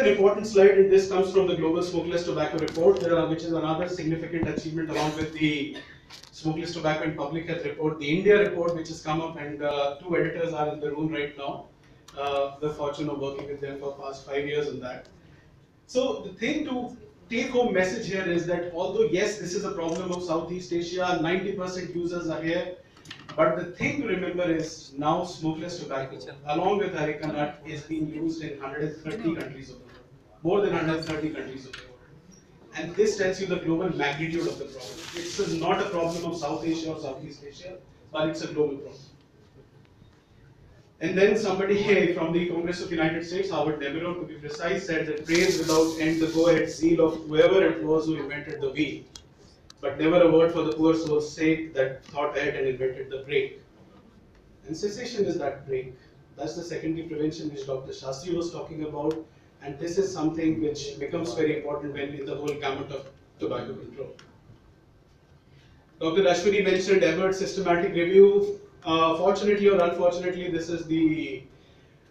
an important slide, and this comes from the Global Smokeless Tobacco Report, which is another significant achievement along with the Smokeless Tobacco and Public Health Report. The India report, which has come up, and two editors are in the room right now. The fortune of working with them for the past 5 years on that. So the thing to take home message here is that although yes, this is a problem of Southeast Asia, 90% users are here, but the thing to remember is now smokeless tobacco, along with areca nut, is being used in 130 countries of the world, more than 130 countries of the world. And this tells you the global magnitude of the problem. It's not a problem of South Asia or Southeast Asia, but it's a global problem. And then somebody from the Congress of United States, Howard Devereaux to be precise, said that praise without end the go-ahead zeal of whoever it was who invented the wheel, but never a word for the poor soul's sake that thought ahead and invented the brake. And cessation is that brake. That's the secondary prevention which Dr. Shastri was talking about, and this is something which becomes very important when in the whole gamut of tobacco control. Dr. Ashwini mentioned Everett systematic review. Fortunately or unfortunately, this is the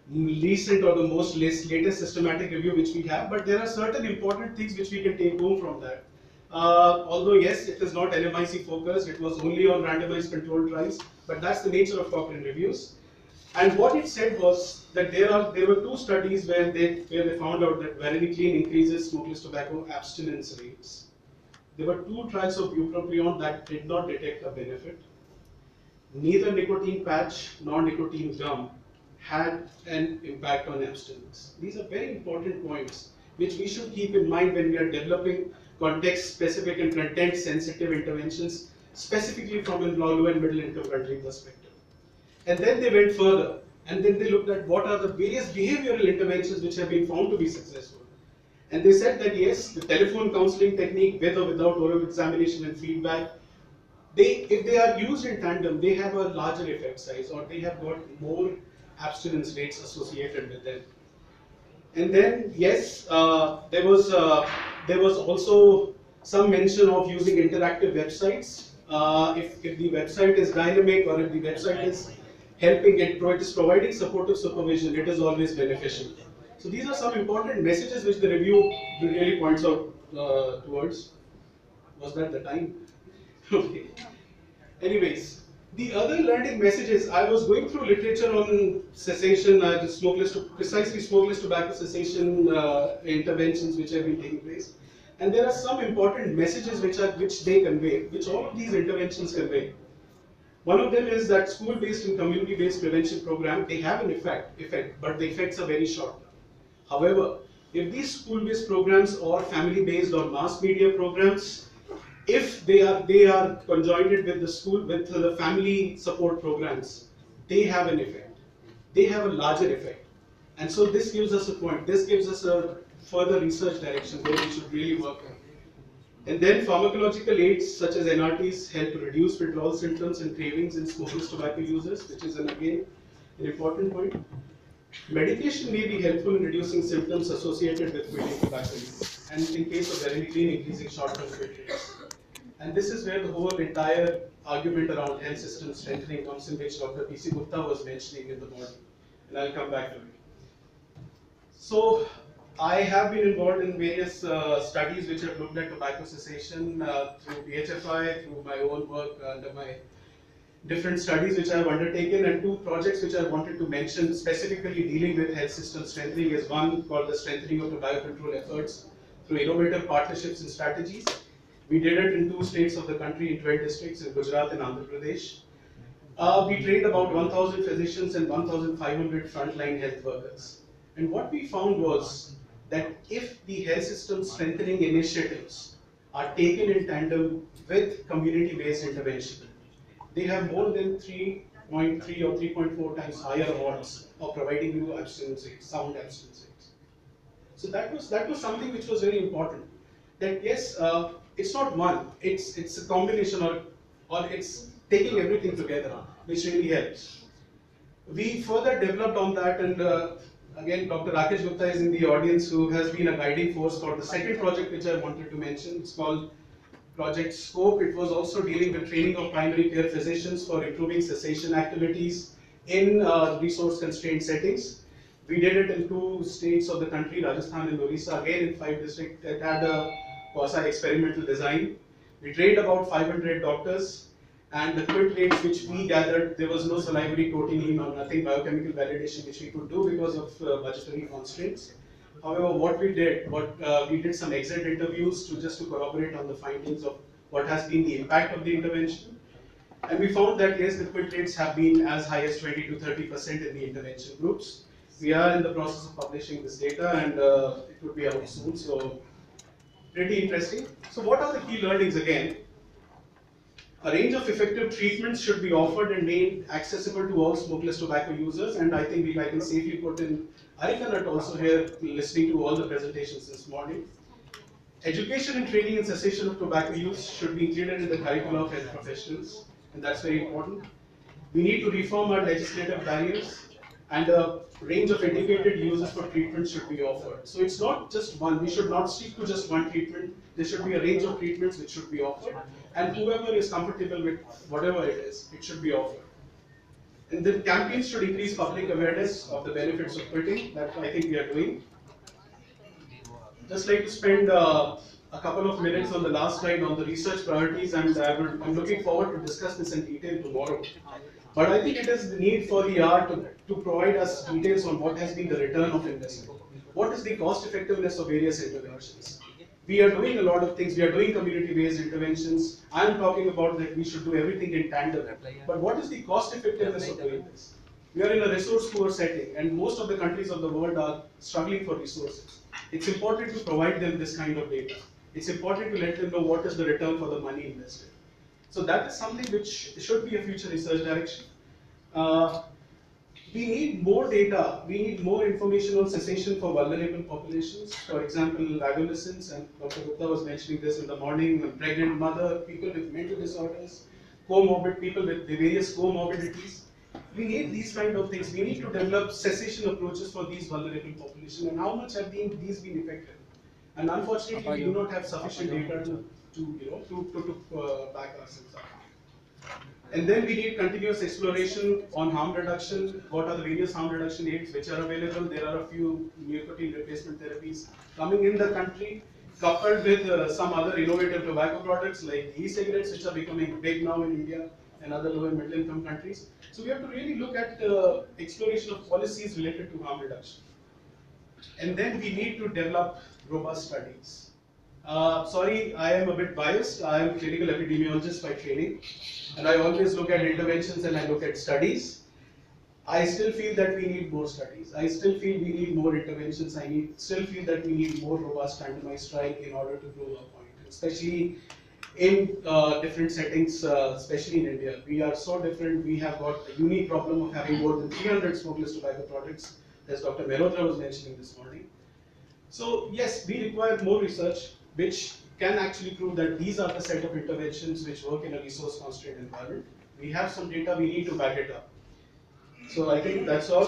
recent or the most latest systematic review which we have, but there are certain important things which we can take home from that. Although yes, it is not LMIC focused, it was only on randomized controlled trials, but that's the nature of Cochrane reviews. And what it said was that there were two studies where they found out that varenicline increases smokeless tobacco abstinence rates. There were two trials of bupropion that did not detect a benefit. Neither nicotine patch nor nicotine gum had an impact on abstinence. These are very important points which we should keep in mind when we are developing context-specific and content-sensitive interventions, specifically from a low and middle-income country perspective. And then they went further, and then they looked at what are the various behavioral interventions which have been found to be successful. And they said that yes, the telephone counseling technique, with or without oral examination and feedback, if they are used in tandem, they have a larger effect size, or they have got more abstinence rates associated with them. And then yes, there was also some mention of using interactive websites. If the website is dynamic, or if the website is helping it is providing supportive supervision, it is always beneficial. So these are some important messages which the review really points out towards. Was that the time? Okay. Anyways, the other learning messages, I was going through literature on cessation, precisely smokeless tobacco cessation interventions which have been taking place. And there are some important messages which they convey, which all of these interventions convey. One of them is that school-based and community-based prevention program, they have an effect, but the effects are very short. However, if these school-based programs or family-based or mass media programs, if they are conjoined with the school, with the family support programs, they have an effect. They have a larger effect. And so this gives us a point. This gives us a further research direction where we should really work on. And then pharmacological aids such as NRTs help reduce withdrawal symptoms and cravings in smokeless tobacco users, which is again an important point. Medication may be helpful in reducing symptoms associated with quitting tobacco use, and in case of varenicline, increasing short-term quit rates. And this is where the whole entire argument around health system strengthening comes in, which Dr. P.C. Gupta was mentioning in the morning, and I'll come back to it. So I have been involved in various studies which have looked at tobacco cessation through PHFI, through my own work under my different studies which I have undertaken, and two projects which I wanted to mention specifically dealing with health system strengthening is one called the strengthening of tobacco control efforts through innovative partnerships and strategies. We did it in 2 states of the country, in 12 districts, in Gujarat and Andhra Pradesh. We trained about 1,000 physicians and 1,500 frontline health workers. And what we found was that if the health system strengthening initiatives are taken in tandem with community-based intervention, they have more than 3.3 or 3.4 times higher odds of providing you abstinence rates, sound abstinence rates. So that was something which was very important. That yes, it's not one, it's a combination, or it's taking everything together, which really helps. We further developed on that, and again, Dr. Rakesh Gupta is in the audience, who has been a guiding force for the second project which I wanted to mention. It's called Project Scope. It was also dealing with training of primary care physicians for improving cessation activities in resource-constrained settings, We did it in 2 states of the country, Rajasthan and Orissa, again in 5 districts. It had a quasi experimental design. We trained about 500 doctors, and the quit rates which we gathered, there was no salivary protein or nothing biochemical validation which we could do because of budgetary constraints. However, we did some exit interviews to corroborate on the findings of what has been the impact of the intervention. And we found that yes, the quit rates have been as high as 20 to 30% in the intervention groups. We are in the process of publishing this data, and it would be out soon, so pretty interesting. So what are the key learnings again? A range of effective treatments should be offered and made accessible to all smokeless tobacco users, and I think I can safely put in Arikanat also here, listening to all the presentations this morning. Education and training in cessation of tobacco use should be included in the curricula of health professionals, and that's very important. We need to reform our legislative barriers, and a range of indicated uses for treatment should be offered. So it's not just one, we should not stick to just one treatment, there should be a range of treatments which should be offered, and whoever is comfortable with whatever it is, it should be offered. And the campaigns should increase public awareness of the benefits of quitting, that I think we are doing. Just like to spend a couple of minutes on the last slide on the research priorities, and I'm looking forward to discuss this in detail tomorrow. But I think it is the need for the R to provide us details on what has been the return of investment. What is the cost effectiveness of various interventions? We are doing a lot of things. We are doing community-based interventions. I am talking about that we should do everything in tandem. But what is the cost effectiveness of doing this? We are in a resource poor setting, and most of the countries of the world are struggling for resources. It's important to provide them this kind of data. It's important to let them know what is the return for the money invested. So that is something which should be a future research direction. Uh, we need more data, we need more information on cessation for vulnerable populations. For example, adolescents, and Dr. Gupta was mentioning this in the morning, pregnant mother, people with mental disorders, comorbid people with the various comorbidities. We need these kind of things. We need to develop cessation approaches for these vulnerable populations, and how much have these been effective. And unfortunately, we do not have sufficient data to back ourselves up. And then we need continuous exploration on harm reduction. What are the various harm reduction aids which are available? There are a few nicotine replacement therapies coming in the country, coupled with some other innovative tobacco products like e-cigarettes, which are becoming big now in India and other low and middle income countries. So we have to really look at exploration of policies related to harm reduction. And then we need to develop robust studies. Sorry, I am a bit biased. I am a clinical epidemiologist by training, and I always look at interventions and I look at studies. I still feel that we need more studies. I still feel we need more interventions. Still feel that we need more robust randomized trial in order to prove our point, especially in different settings, especially in India. We are so different. We have got a unique problem of having more than 300 smokeless tobacco products, as Dr. Mehrotra was mentioning this morning. So yes, we require more research which can actually prove that these are the set of interventions which work in a resource constrained environment. We have some data, we need to back it up. So I think that's all.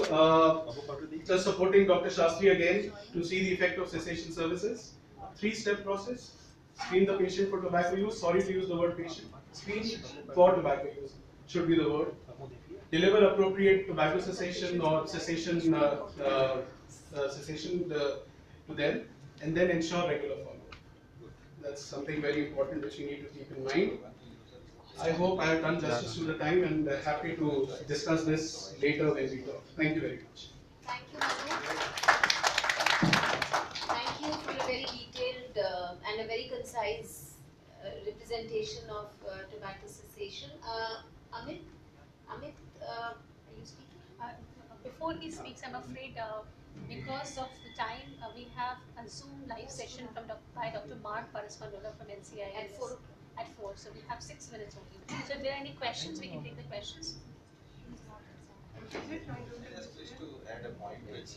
Just supporting Dr. Shastri again to see the effect of cessation services. 3-step process. Screen the patient for tobacco use. Sorry to use the word patient. Screen for tobacco use should be the word. Deliver appropriate tobacco cessation or cessation to them, and then ensure regular follow-up. That's something very important which we need to keep in mind. I hope I have done justice to the time, and happy to discuss this later when we talk. Thank you very much. Thank you, Manu. Thank you for a very detailed and a very concise representation of tobacco cessation. Amit, are you speaking? Before he speaks, I'm afraid because of the time, we have a Zoom live session by Dr. Mark Parasmandola from NCI At 4 o'clock. At 4, so we have 6 minutes only. So if there are any questions, we can take the questions. I just wish to add a point which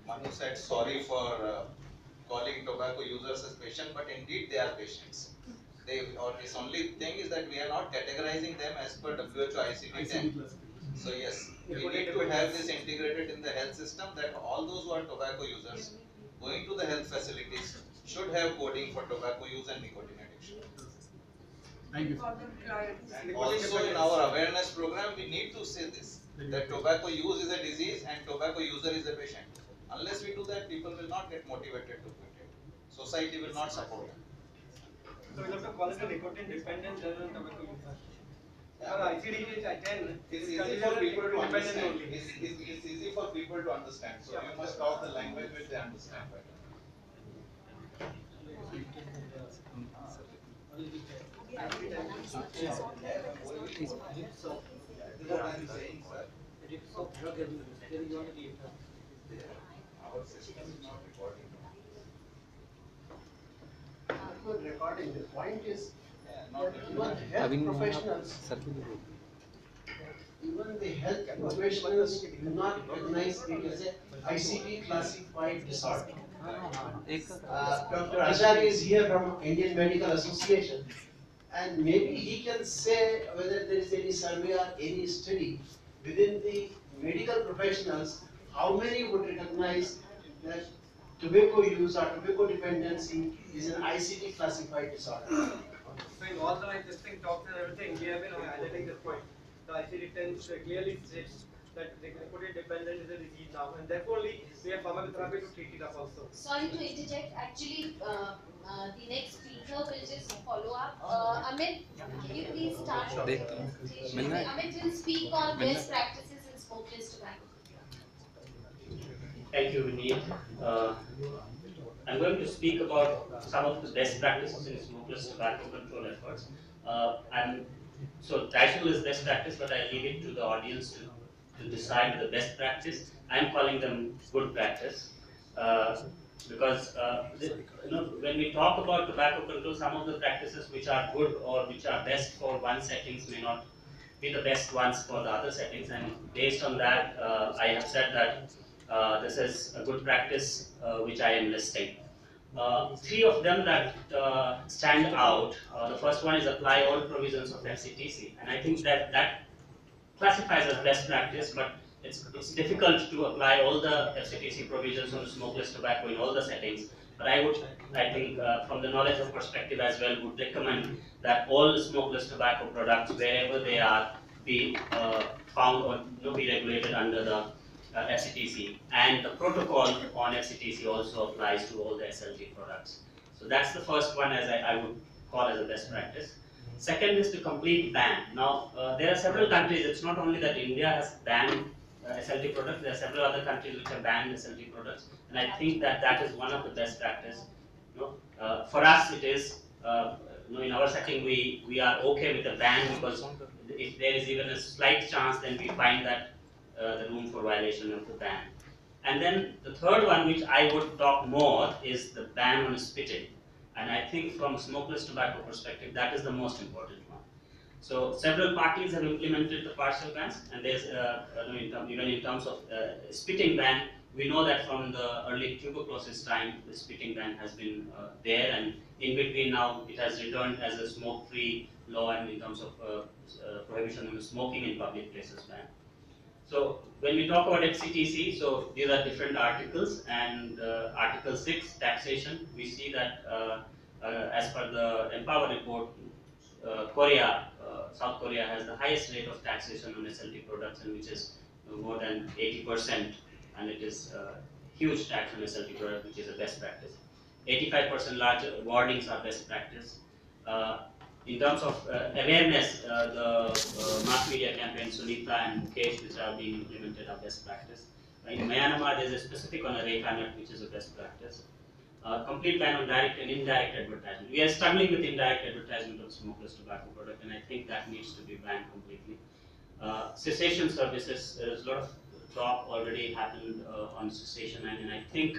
Manu said, sorry for calling tobacco users as patients, but indeed they are patients. This only thing is that we are not categorizing them as per WHO ICD-10. So yes, we need to have this integrated in the health system, that all those who are tobacco users going to the health facilities should have coding for tobacco use and nicotine addiction. Thank you. And also in our awareness program, we need to say this, that tobacco use is a disease and tobacco user is a patient. Unless we do that, people will not get motivated to quit it. Society will not support it. So we have to call it a nicotine dependent rather than tobacco user. ICD is 10. It's easy for people to understand. It's easy for people to understand. So you must talk the language which they understand better. So this is what I'm saying, sir. Our system is not recording. Not recording. The point is Not that even the health professionals do not recognize it as a ICD classified disorder. Dr. Acharya is here from Indian Medical Association, and maybe he can say whether there is any survey or any study within the medical professionals, how many would recognize that tobacco use or tobacco dependency is an ICD classified disorder. So in all the existing talks and everything, we have been highlighting this point. The ICD-10 clearly states that the nicotine dependent is a disease now, and therefore we have pharmacotherapy to treat it up also. Sorry to interject. Actually, the next speaker will just follow up. Amit, can you please start your presentation? Amit will speak on best practices in smokeless tobacco. Thank you, Vineet. I'm going to speak about some of the best practices in smokeless tobacco control efforts. So title is best practice, but I leave it to the audience to decide the best practice. I'm calling them good practice because when we talk about tobacco control, some of the practices which are good or which are best for one settings may not be the best ones for the other settings, and based on that, I have said that this is a good practice which I am listing. Three of them that stand out. The first one is apply all provisions of FCTC, and I think that classifies as best practice, but it's difficult to apply all the FCTC provisions on smokeless tobacco in all the settings. But I think from the knowledge of perspective as well, would recommend that all the smokeless tobacco products, wherever they are, be found or be regulated under the FCTC, and the protocol on FCTC also applies to all the SLT products. So that's the first one, as I would call as a best practice. Second is to complete ban. Now, there are several countries, it's not only that India has banned SLT products, there are several other countries which have banned SLT products, and I think that is one of the best practice. For us, it is, in our setting, we are okay with the ban, because if there is even a slight chance, then we find that the room for violation of the ban. And then the third one, which I would talk more, is the ban on spitting. And I think from smokeless tobacco perspective, that is the most important one. So several parties have implemented the partial bans, and there's even in terms of spitting ban, we know that from the early tuberculosis time, the spitting ban has been there, and in between now it has returned as a smoke-free law, and in terms of prohibition on smoking in public places ban. So when we talk about FCTC, so these are different articles, and Article 6, taxation, we see that as per the Empower report, South Korea has the highest rate of taxation on SLT products, and which is more than 80%, and it is huge tax on SLT products, which is a best practice. 85% large warnings are best practice. In terms of awareness, the mass media campaign Sunita and Mukesh, which are being implemented, are best practice. In Myanmar, there is a specific on areca nut, which is a best practice. Complete ban on direct and indirect advertisement. We are struggling with indirect advertisement of smokeless tobacco product, and I think that needs to be banned completely. Cessation services, there's a lot of talk already happened on cessation, and I think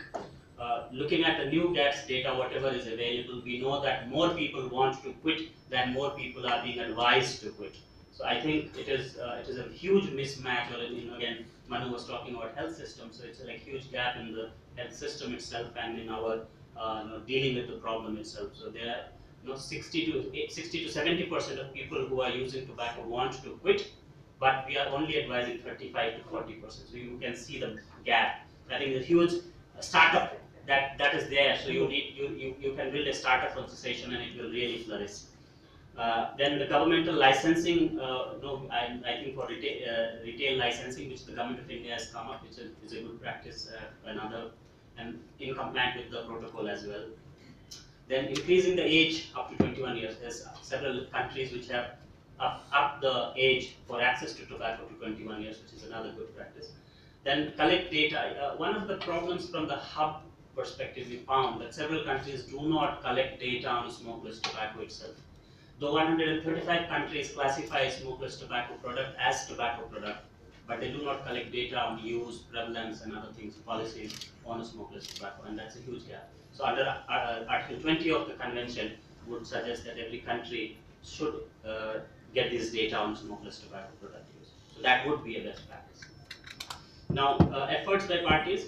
looking at the new GATS data, whatever is available, we know that more people want to quit than more people are being advised to quit. So I think it is a huge mismatch, or again, Manu was talking about health system, so it's a huge gap in the health system itself and in our dealing with the problem itself. So there are 60 to 70% of people who are using tobacco want to quit, but we are only advising 35 to 40%. So you can see the gap. I think the huge startup that is there. So you can build a startup from cessation, and it will really flourish. Then the governmental licensing, no, I think for retail licensing, which the government of India has come up, which is a good practice, and in compliant with the protocol as well. Then increasing the age up to 21 years. There's several countries which have up the age for access to tobacco to 21 years, which is another good practice. Then collect data. One of the problems from the hub perspective, we found that several countries do not collect data on smokeless tobacco itself. Though 135 countries classify smokeless tobacco product as tobacco product, but they do not collect data on use, prevalence, and other things, policies on smokeless tobacco, and that's a huge gap. So under Article 20 of the convention would suggest that every country should get this data on smokeless tobacco product use. So that would be a best practice. Now, efforts by parties,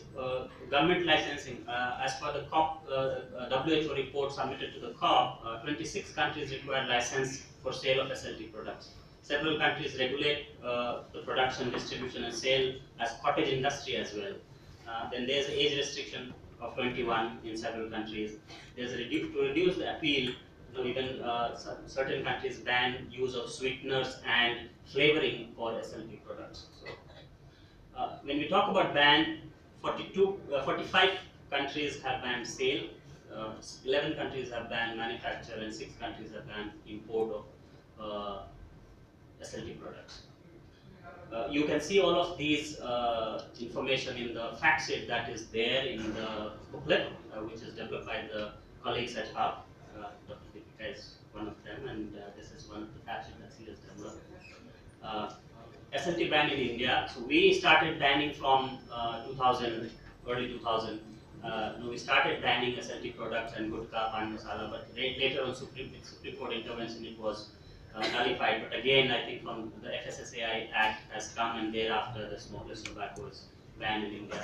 government licensing. As per the COP, WHO report submitted to the COP, 26 countries require license for sale of SLT products. Several countries regulate the production, distribution, and sale as cottage industry as well. Then there's an age restriction of 21 in several countries. There's to reduce the appeal. Even certain countries ban use of sweeteners and flavoring for SLT products. So, when we talk about ban, 45 countries have banned sale, 11 countries have banned manufacture, and 6 countries have banned import of SLT products. You can see all of these information in the fact sheet that is there in the booklet, which is developed by the colleagues at Hub. Dr. Deepika is one of them, and this is one of the fact sheet that he has developed. SLT ban in India. So we started banning from 2000, early 2000. We started banning SLT products and gutka, pan masala, but later on Supreme Court intervention it was nullified. But again, I think from the FSSAI Act has come, and thereafter the smokeless tobacco is banned in India.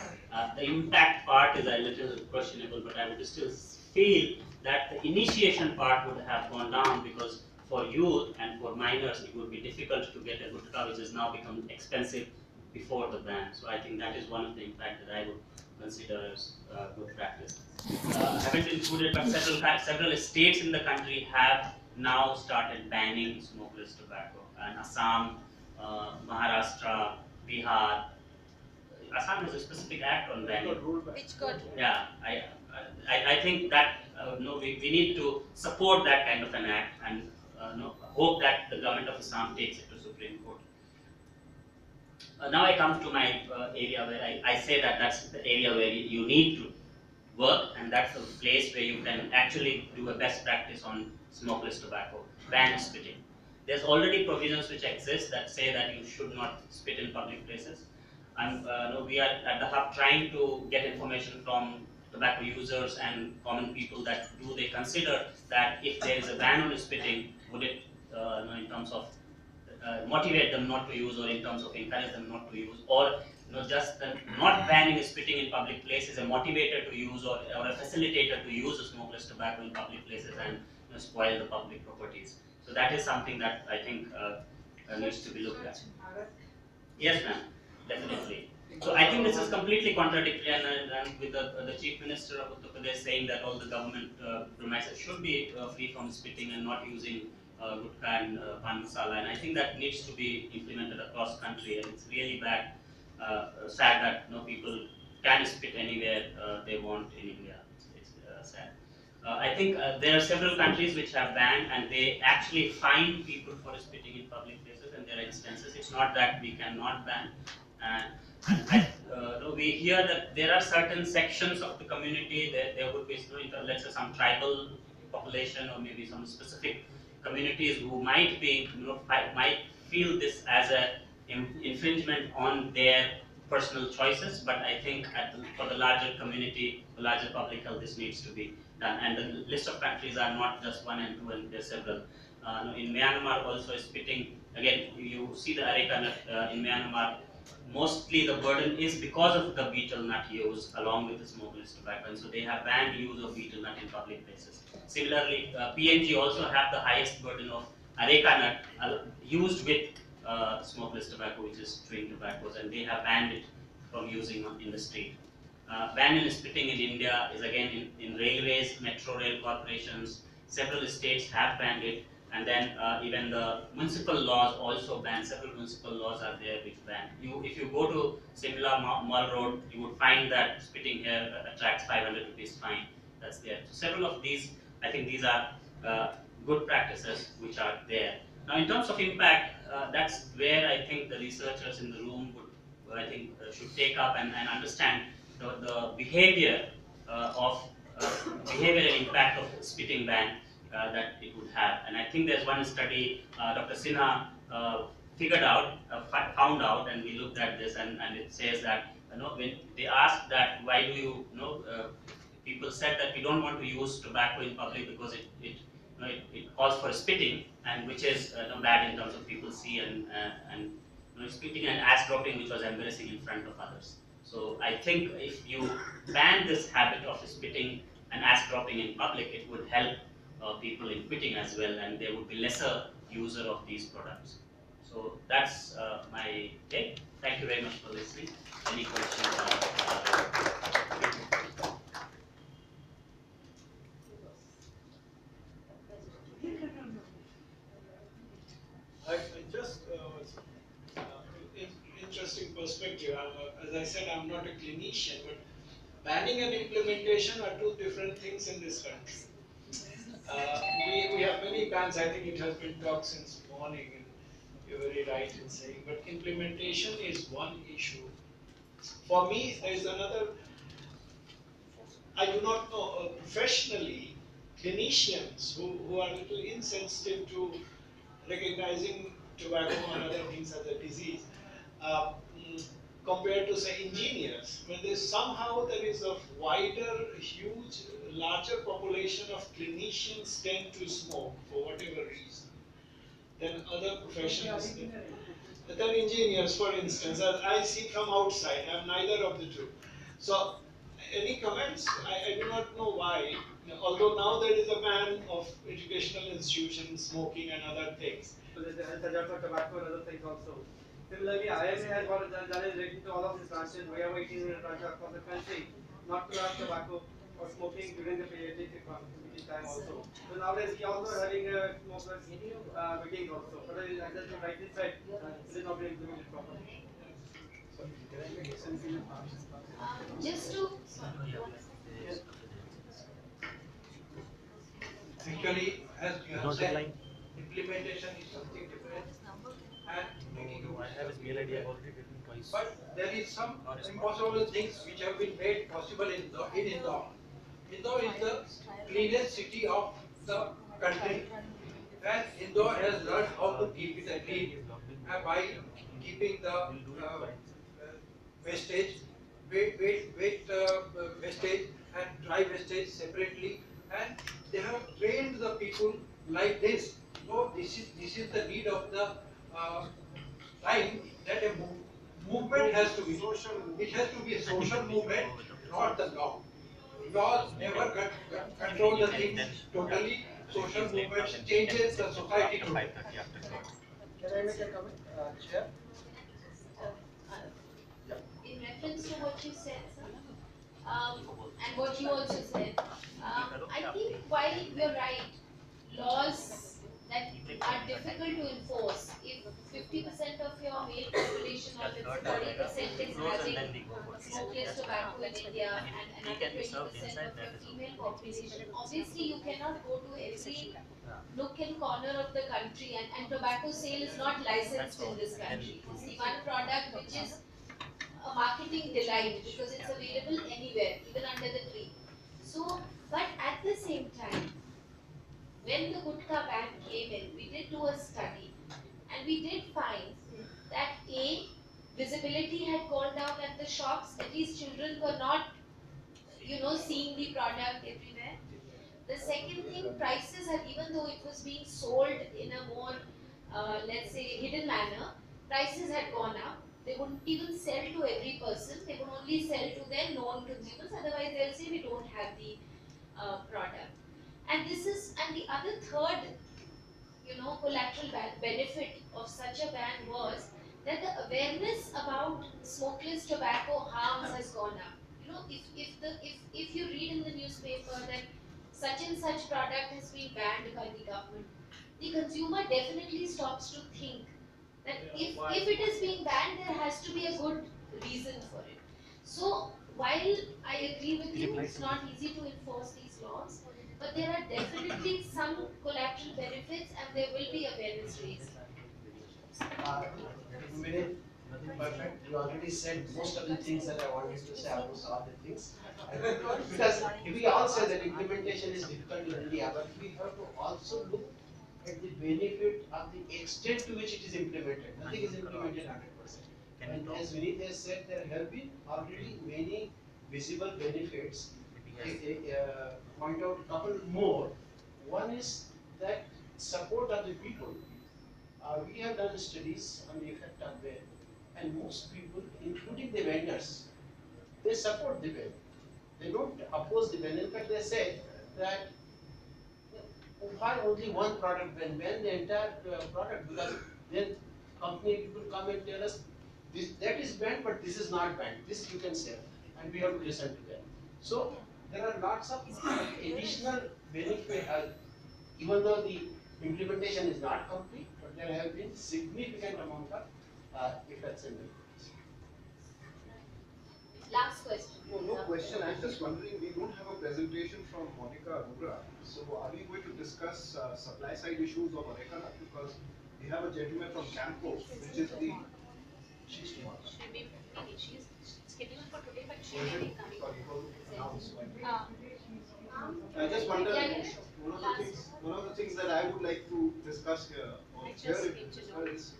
The impact part is a little questionable, but I would still feel that the initiation part would have gone down, because for youth and for minors, it would be difficult to get a gutka, which has now become expensive before the ban. So I think that is one of the impact that I would consider as good practice. I haven't included, but several states in the country have now started banning smokeless tobacco. And Assam, Maharashtra, Bihar. Assam has a specific act on banning. Which got Yeah, I think that no, we need to support that kind of an act, and no, hope that the government of Assam takes it to Supreme Court. Now I come to my area where I say that that's the area where you need to work, and that's the place where you can actually do a best practice on smokeless tobacco, ban spitting. There's already provisions which exist that say that you should not spit in public places. And no, we are at the hub trying to get information from tobacco users and common people that do they consider that if there is a ban on spitting, would it, in terms of motivate them not to use, or in terms of encourage them not to use, or just the not banning spitting in public places, a motivator to use, or a facilitator to use smokeless tobacco in public places and spoil the public properties. So that is something that I think needs to be looked at. Yes, ma'am, definitely. So I think this is completely contradictory, and with the Chief Minister of Uttar Pradesh saying that all the government premises should be free from spitting and not using gutka and pan masala, and I think that needs to be implemented across country, and it's really bad, sad that people can spit anywhere they want in India. It's sad. I think there are several countries which have banned, and they actually fine people for spitting in public places, and there are instances. It's not that we cannot ban. We hear that there are certain sections of the community that there would be, let's say, some tribal population, or maybe some specific communities who might be, might feel this as a infringement on their personal choices. But I think for the larger community, the larger public health, this needs to be done. And the list of countries are not just one and two, and there are several. In Myanmar also spitting, again, you see the areca nut in Myanmar. Mostly the burden is because of the betel nut use along with the smokeless tobacco, and so they have banned use of betel nut in public places. Similarly, PNG also have the highest burden of areca nut used with smokeless tobacco, which is chewing tobaccos, and they have banned it from using in the street. Ban in spitting in India is again in railways, metro rail corporations. Several states have banned it. And then even the municipal laws also ban. Several municipal laws are there which ban. If you go to Simla Mall Road, you would find that spitting here attracts 500 rupees fine. That's there. So several of these, I think these are good practices which are there. Now, in terms of impact, that's where I think the researchers in the room would, I think, should take up and understand the behavior of behavior and impact of spitting ban that it would have. And I think there's one study Dr. Sinha figured out, found out, and we looked at this, and it says that when they asked that why do people said that we don't want to use tobacco in public because it calls for spitting, and which is bad in terms of people see and spitting and ass dropping, which was embarrassing in front of others. So I think if you ban this habit of spitting and ass dropping in public, it would help people in quitting as well, and there would be lesser user of these products. So that's my take. Thank you very much for listening. Any questions? I just interesting perspective. As I said, I'm not a clinician, but banning and implementation are two different things in this country. We have many bans. I think it has been talked since morning, and you're very right in saying. But implementation is one issue. For me, there is another. I do not know professionally clinicians who are a little insensitive to recognizing tobacco and other things as a disease, uh, compared to say engineers. When somehow there is a wider, huge, larger population of clinicians tend to smoke for whatever reason than other professions. Than engineers, for instance, as I see from outside, I'm neither of the two. So, any comments? I do not know why. Although now there is a ban of educational institutions, smoking and other things. So there's the health hazards of tobacco and other things also. Similarly, IMA has got a challenge relating to all of these branches. We have 18 branches across the country not to have tobacco or smoking during the pediatric meeting time also. So nowadays we also are having a smokers meetings also. But as you rightly said, it is not being implemented properly. Just to Actually, as you have said, implementation is something different and making use of mail ID twice. But there is some impossible things which have been made possible in Indore. Indore is the cleanest city of the country, and Indore has learned how to keep it clean by keeping the wastage, weight wastage and dry wastage separately, and they have trained the people like this. So this is the need of the time that a movement has to be. It has to be a social movement, not the law. Laws never control the things totally. Social movements changes the society totally. Can I make a comment, Chair? in reference to what you said, sir, and what you also said, I think while you're right, laws that are difficult to enforce, if 50% of your male population or let's say 40% is having smokeless tobacco in India and another 20% of your female population, obviously you cannot go to every nook and corner of the country, and tobacco sale is not licensed in this country. It's the one product which is a marketing delight because it's available anywhere, even under the tree. So, but at the same time, when the gutka ban came in, we did do a study and we did find that A, visibility had gone down at the shops, at least children were not, seeing the product everywhere. The second thing, prices had, even though it was being sold in a more, let's say, hidden manner, prices had gone up. They wouldn't even sell to every person. They would only sell to their known consumers. Otherwise, they'll say we don't have the product. And the other third, collateral benefit of such a ban was that the awareness about smokeless tobacco harms has gone up. If you read in the newspaper that such and such product has been banned by the government, the consumer definitely stops to think that if it is being banned, there has to be a good reason for it. So while I agree with you, it's not easy to enforce these laws, but there are definitely some collateral benefits and there will be awareness raised. Minute, perfect. You already said most of the things that I wanted to say, almost all the things. Because we all say that implementation is difficult in India, but we have to also look at the benefit of the extent to which it is implemented. Nothing is implemented 100%. And as Vinith has said, there have been already many visible benefits. Point out a couple more. One is that support of the people. We have done studies on the effect of ban, and most people, including the vendors, they support the ban. They don't oppose the ban. In fact, they say that why only one product ban the entire product, because then company people come and tell us this that is banned, but this is not banned. This you can sell, and we have to listen to them. So there are lots of additional benefit, even though the implementation is not complete, but there have been significant amount of effects and benefits. Last question. No question. I'm just wondering, we don't have a presentation from Monica Arora. So are we going to discuss supply side issues of Areca? Because we have a gentleman from Campo, which is the... She's tomorrow. She's scheduled for today, but she may be coming. I just wonder, one of the things that I would like to discuss here is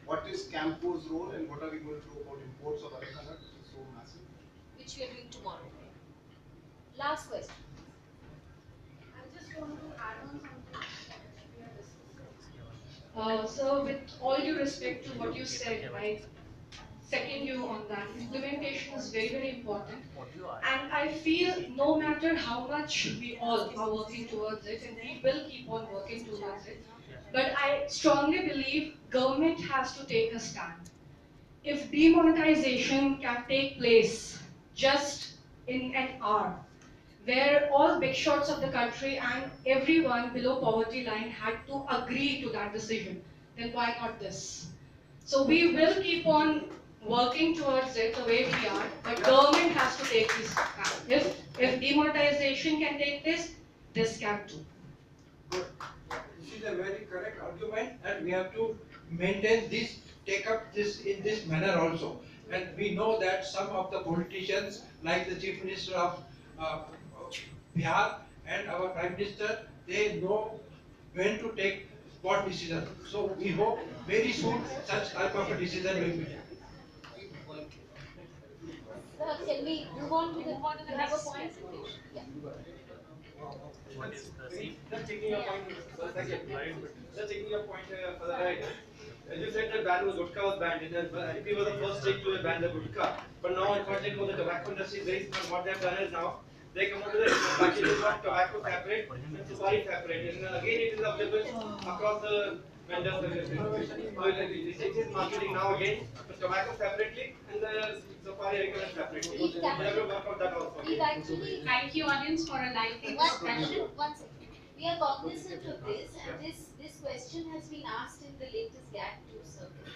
what is Campo's role and what are we going to do about imports of Areca nut, which is so massive? Which we are doing tomorrow. Last question. I just want to add on something we are discussing. So with all due respect to what you said, I second you on that. Implementation is very, very important. And I feel no matter how much we all are working towards it, and we will keep on working towards it, but I strongly believe government has to take a stand. If demonetization can take place just in an hour, where all big shots of the country and everyone below poverty line had to agree to that decision, then why not this? So we will keep on working towards it the way we are, but government has to take this stand. If demonetization can take this can too. Good. This is a very correct argument, and we have to maintain this, take up this in this manner also. And we know that some of the politicians, like the Chief Minister of Bihar and our Prime Minister, they know when to take what decision. So we hope very soon such type of a decision will be taken. Can we move on to the next point? Yeah. Just taking your point for a second. Just taking your point for the right. As you said that ban was gutka was banned. IP was the first state to ban the gutka. But now unfortunately for the tobacco industry is very smart. What they have done is now they come out with a package of tobacco separate and safari separate. And again it is available across the vendors. It is marketing now again the tobacco separately and the safari regular separately. They have to work out that also. We've actually, Thank you, audience, for a lively one discussion. second, 1 second. We are cognizant of this, and this question has been asked in the latest GAT2 circuit.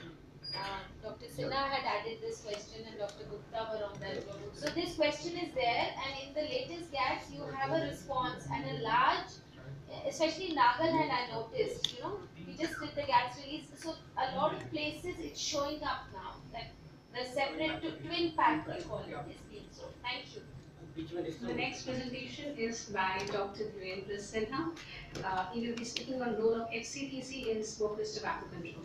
Dr. Sinha had added this question, and Dr. Gupta were on that. So this question is there, and in the latest GATs, you have a response and a large, especially Nagaland, I noticed. We just did the GATs release, so a lot of places it's showing up now that the separate twin pack we call it is being sold. Thank you. The next presentation is by Dr. Virendra Sinha. He will be speaking on role of FCTC in smokeless tobacco control.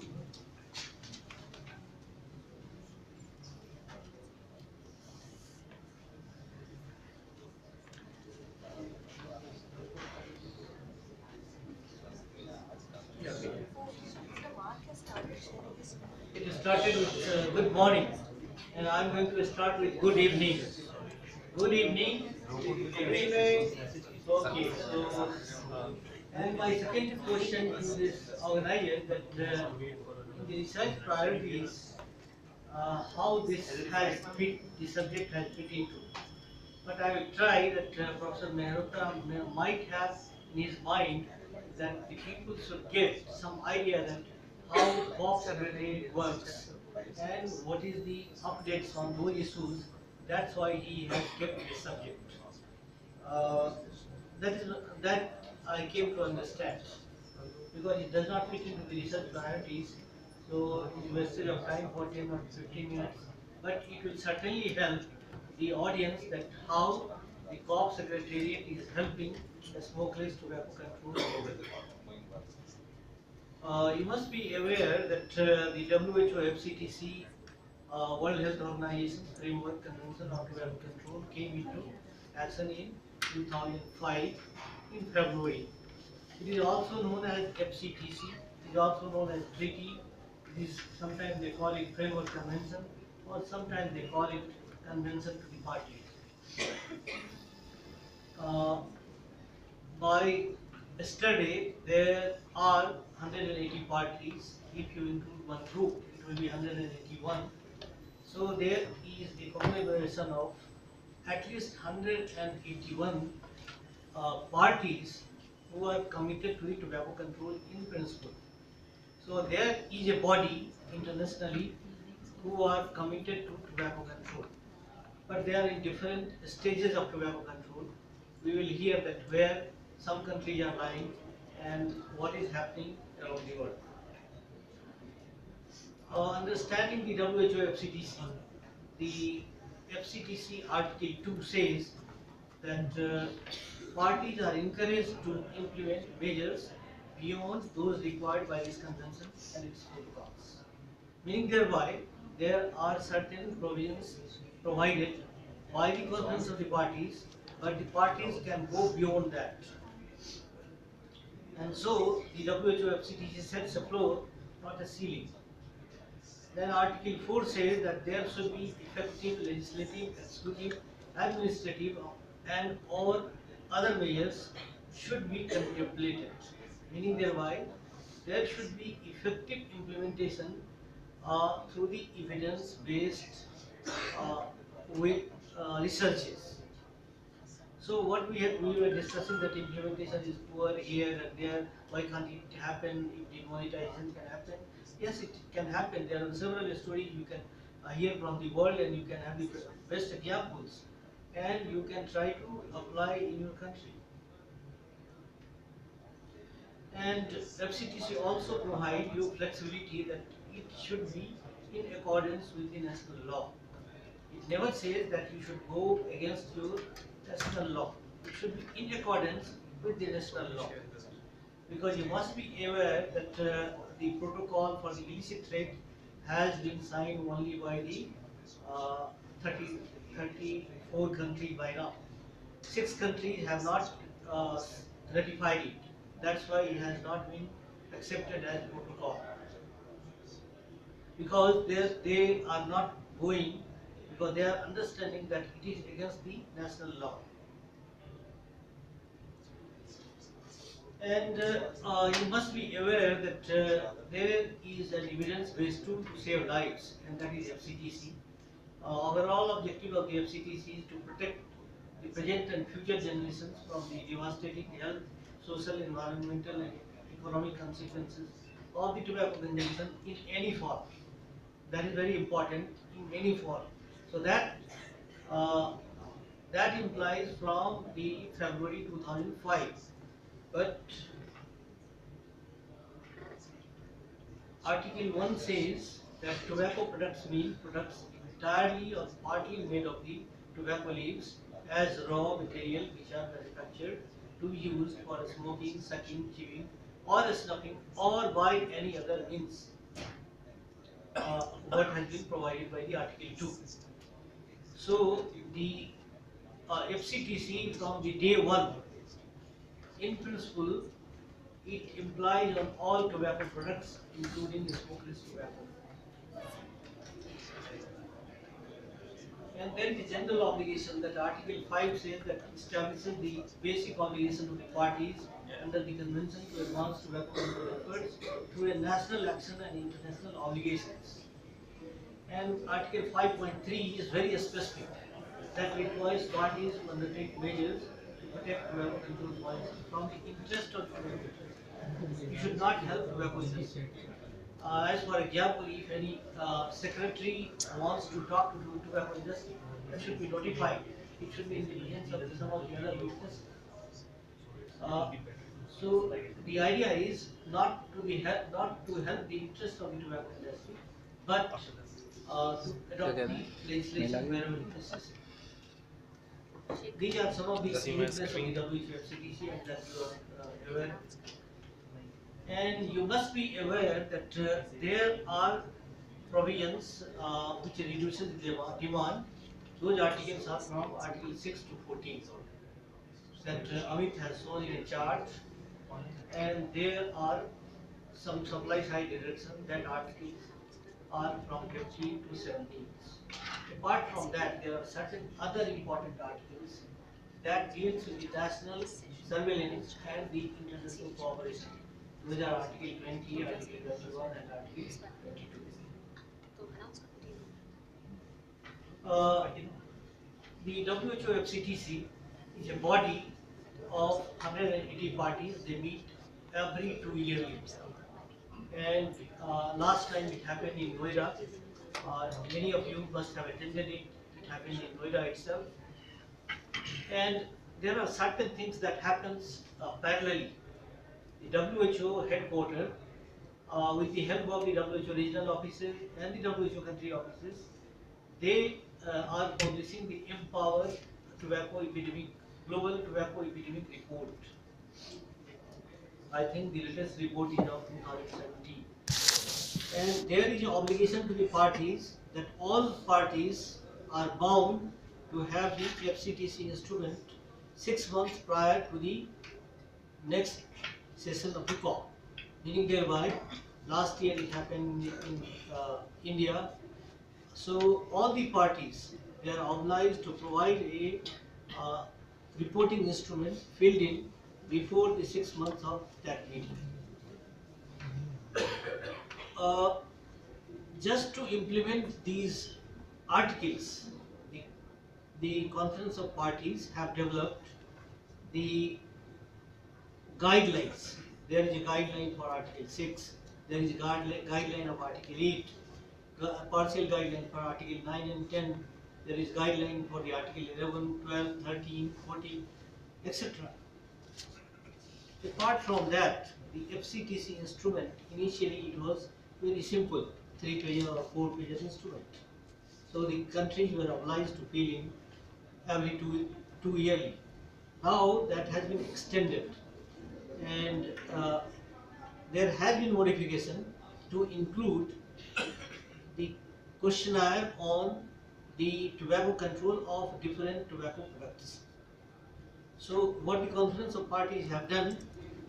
It started with good morning, and I'm going to start with good evening. Good evening. Good evening. Okay, so and my second question to this organizer that the research priorities, how this has fit, the subject has fit into. But I will try that Professor Mehrotra might have in his mind that the people should get some idea that how COP Secretariat works and what is the updates on those issues. That's why he has kept this subject. Uh, that I came to understand because it does not fit into the research priorities. So it's wasted of time for 10 or 15 minutes, but it will certainly help the audience that how the COP Secretariat is helping the smokeless tobacco control globally. You must be aware that the WHO FCTC World Health Organization Framework Convention on Tobacco Control came into action in 2005 in February. It is also known as FCTC. It is also known as treaty. It is sometimes they call it Framework Convention, or sometimes they call it Convention to the Parties. Uh, by yesterday, there are 180 parties. If you include one group, it will be 181. So there is a conglomeration of at least 181 parties who are committed to the tobacco control in principle. So there is a body internationally who are committed to tobacco control, but they are in different stages of tobacco control. We will hear that where some countries are lying and what is happening around the world. Understanding the WHO FCTC, the FCTC Article 2 says that parties are encouraged to implement measures beyond those required by this convention and its protocols. Meaning thereby, there are certain provisions provided by the conference of the parties, but the parties can go beyond that. And so, the WHO FCTC sets a floor, not a ceiling. Then Article 4 says that there should be effective legislative, executive, administrative and or other measures should be contemplated. Meaning thereby, there should be effective implementation through the evidence-based uh, with researches. So what we were discussing that implementation is poor here and there. Why can't it happen if demonetization can happen? Yes, it can happen. There are several stories you can hear from the world, and you can have the best examples, and you can try to apply in your country. And FCTC also provide you flexibility that it should be in accordance with the national law. It never says that you should go against your national law. It should be in accordance with the national law. Because you must be aware that the protocol for the illicit trade has been signed only by the 34 countries by now. 6 countries have not ratified it. That's why it has not been accepted as protocol. Because they are not going, because they are understanding that it is against the national law. And you must be aware that there is an evidence-based tool to save lives, and that is FCTC. Overall objective of the FCTC is to protect the present and future generations from the devastating health, social, environmental, and economic consequences of the tobacco consumption in any form. That is very important, in any form. So uh, that implies from the February 2005. But Article 1 says that tobacco products mean products entirely or partly made of the tobacco leaves as raw material which are manufactured to be used for smoking, sucking, chewing, or snuffing, or by any other means. What has been provided by the Article 2. So the FCTC from the day 1, in principle, it implies on all tobacco products, including smokeless tobacco. And then the general obligation that Article 5 says that establishes the basic obligation of the parties under the Convention to advance tobacco control efforts through a national action and international obligations. And Article 5.3 is very specific, that requires parties to undertake measures to protect tobacco control policy from the interest of tobacco. You should not help tobacco industry. As for example, if any secretary wants to talk to the tobacco industry, it should be notified. It should be in the hands of some of the other witnesses. Uh, so the idea is not to help the interest of the tobacco industry, but to adopt the legislation wherever necessary. These are some of the uniqueness of the WHO FCTC and that you are aware. And you must be aware that there are provisions which reduces the demand. Those articles are from Article 6 to 14 that Amit has shown in a chart, and there are some supply side reduction that articles are from 15 to 17. Apart from that, there are certain other important articles that deals with the national surveillance and the international cooperation. Those are Article 20, Article 21, and Article 22. The WHO FCTC is a body of 180 parties. They meet every 2 years. And last time it happened in Noida. Many of you must have attended it. It happened in Noida itself. And there are certain things that happens parallelly. The WHO headquarters, with the help of the WHO regional offices and the WHO country offices, they are publishing the Empower Tobacco Epidemic Global Tobacco Epidemic Report. I think the latest report is of 2017. And there is an obligation to the parties that all parties are bound to have the FCTC instrument 6 months prior to the next session of the COP. Meaning thereby, last year it happened in India. So all the parties, they are obliged to provide a reporting instrument filled in before the 6 months of that meeting. Just to implement these articles, the Conference of Parties have developed the guidelines. There is a guideline for Article 6, there is a guideline of Article 8, partial guideline for Article 9 and 10, there is guideline for the Article 11, 12, 13, 14, etc. Apart from that, the FCTC instrument, initially it was very simple, 3-page or 4-page instrument. So the countries were obliged to fill in every two yearly. Now that has been extended, and there has been modification to include the questionnaire on the tobacco control of different tobacco products. So what the Conference of Parties have done,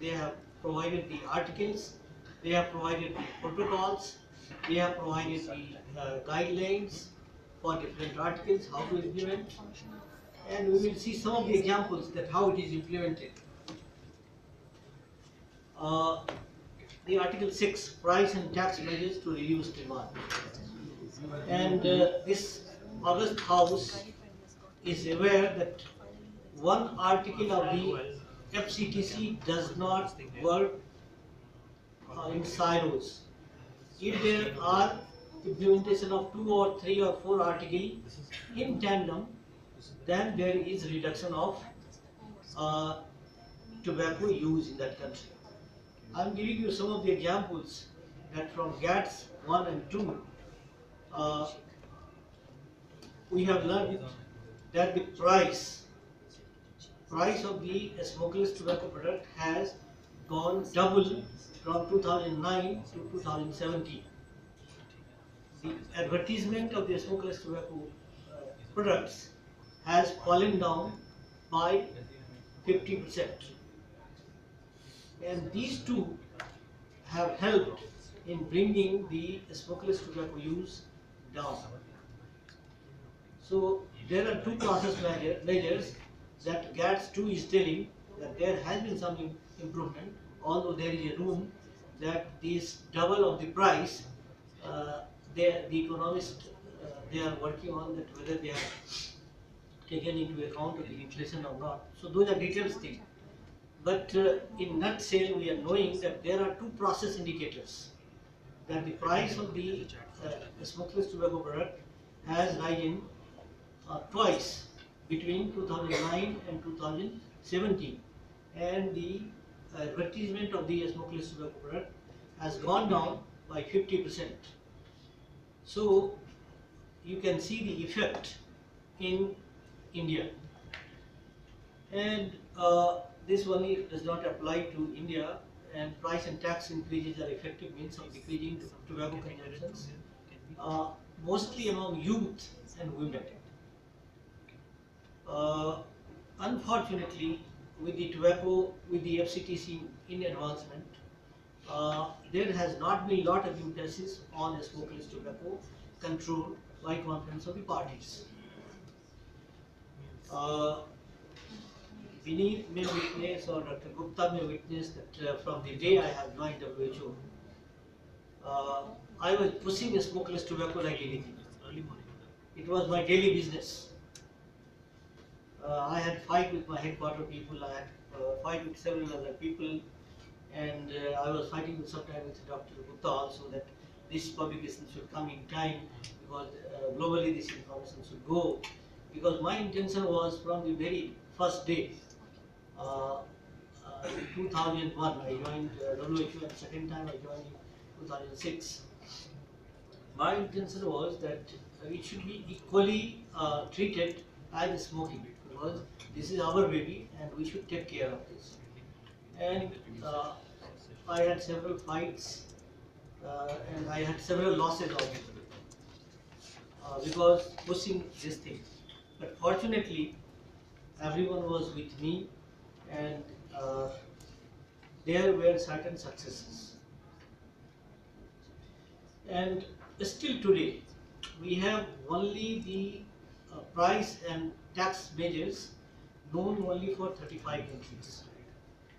they have provided the articles, they have provided the protocols, they have provided the guidelines for different articles, how to implement, and we will see some of the examples that how it is implemented. The Article 6, price and tax measures to reduce demand. And this August House is aware that one article of the FCTC does not work in silos. If there are implementation of 2 or 3 or 4 articles in tandem, then there is reduction of tobacco use in that country. I am giving you some of the examples that from GATS 1 and 2, we have learned that the price of the smokeless tobacco product has gone double from 2009 to 2017. The advertisement of the smokeless tobacco products has fallen down by 50%. And these two have helped in bringing the smokeless tobacco use down. So there are 2 process measures that GATS 2 is telling that there has been some improvement, although there is a room that this double of the price, the economists, they are working on that whether they have taken into account of the inflation or not. So those are details things. But in nutshell, we are knowing that there are two process indicators, that the price of the smokeless tobacco product has risen twice between 2009 and 2017, and the advertisement of the smokeless tobacco product has gone down by 50%. So you can see the effect in India. And this only does not apply to India, and price and tax increases are effective means of decreasing tobacco consumptions, mostly among youth and women. Uh, Unfortunately, with the tobacco, with the FCTC in advancement, there has not been a lot of emphasis on smokeless tobacco control by conference of the parties. Vinny may witness, or Dr. Gupta may witness, that from the day I have joined WHO, I was pushing smokeless tobacco like anything. It was my daily business. I had fight with my headquarter people, I had fight with several other people, and I was fighting with sometimes with Dr. Gupta also, that this publication should come in time, because globally this information should go. Because my intention was from the very first day, in 2001 I joined WHO, and second time I joined in 2006. My intention was that it should be equally treated as smoking, because this is our baby and we should take care of this. And I had several fights, and I had several losses also, because pushing this thing. But fortunately, everyone was with me, and there were certain successes. And still today, we have only the price and tax measures known only for 35 countries.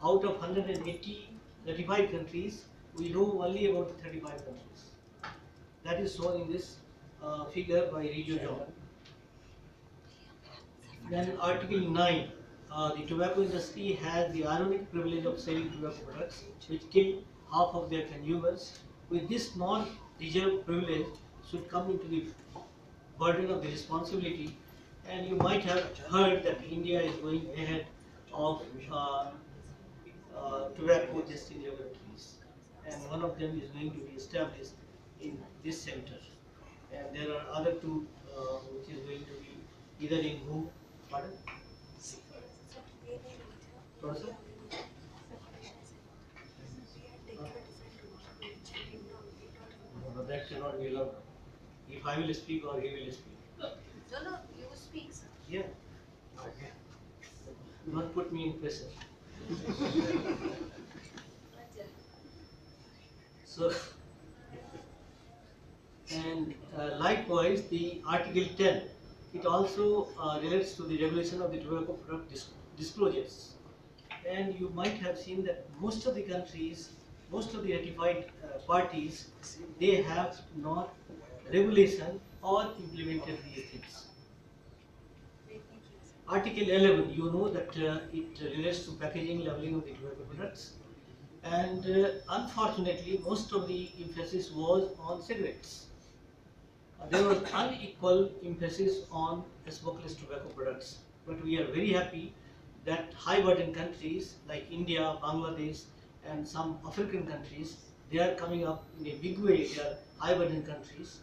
Out of 180, 35 countries, we know only about 35 countries. That is shown in this figure by Rio John. Then Article 9, the tobacco industry has the ironic privilege of selling tobacco products which kill half of their consumers. With this non-reserved privilege should come into the burden of the responsibility. And you might have heard that India is going ahead of tobacco testing laboratories, and one of them is going to be established in this center. And there are other two which is going to be either in whom, pardon? What, sir? No, that cannot be allowed. If I will speak or he will speak. No, you speak, sir. Yeah. Okay. Do not put me in pressure. So, and likewise, the Article 10, it also relates to the regulation of the tobacco product disclosures. And you might have seen that most of the countries, most of the ratified parties, they have not regulation or implemented these things. Article 11, you know that it relates to packaging, labeling of the tobacco products. And unfortunately, most of the emphasis was on cigarettes. There was unequal emphasis on smokeless tobacco products. But we are very happy that high burden countries like India, Bangladesh, and some African countries, they are coming up in a big way. They are high burden countries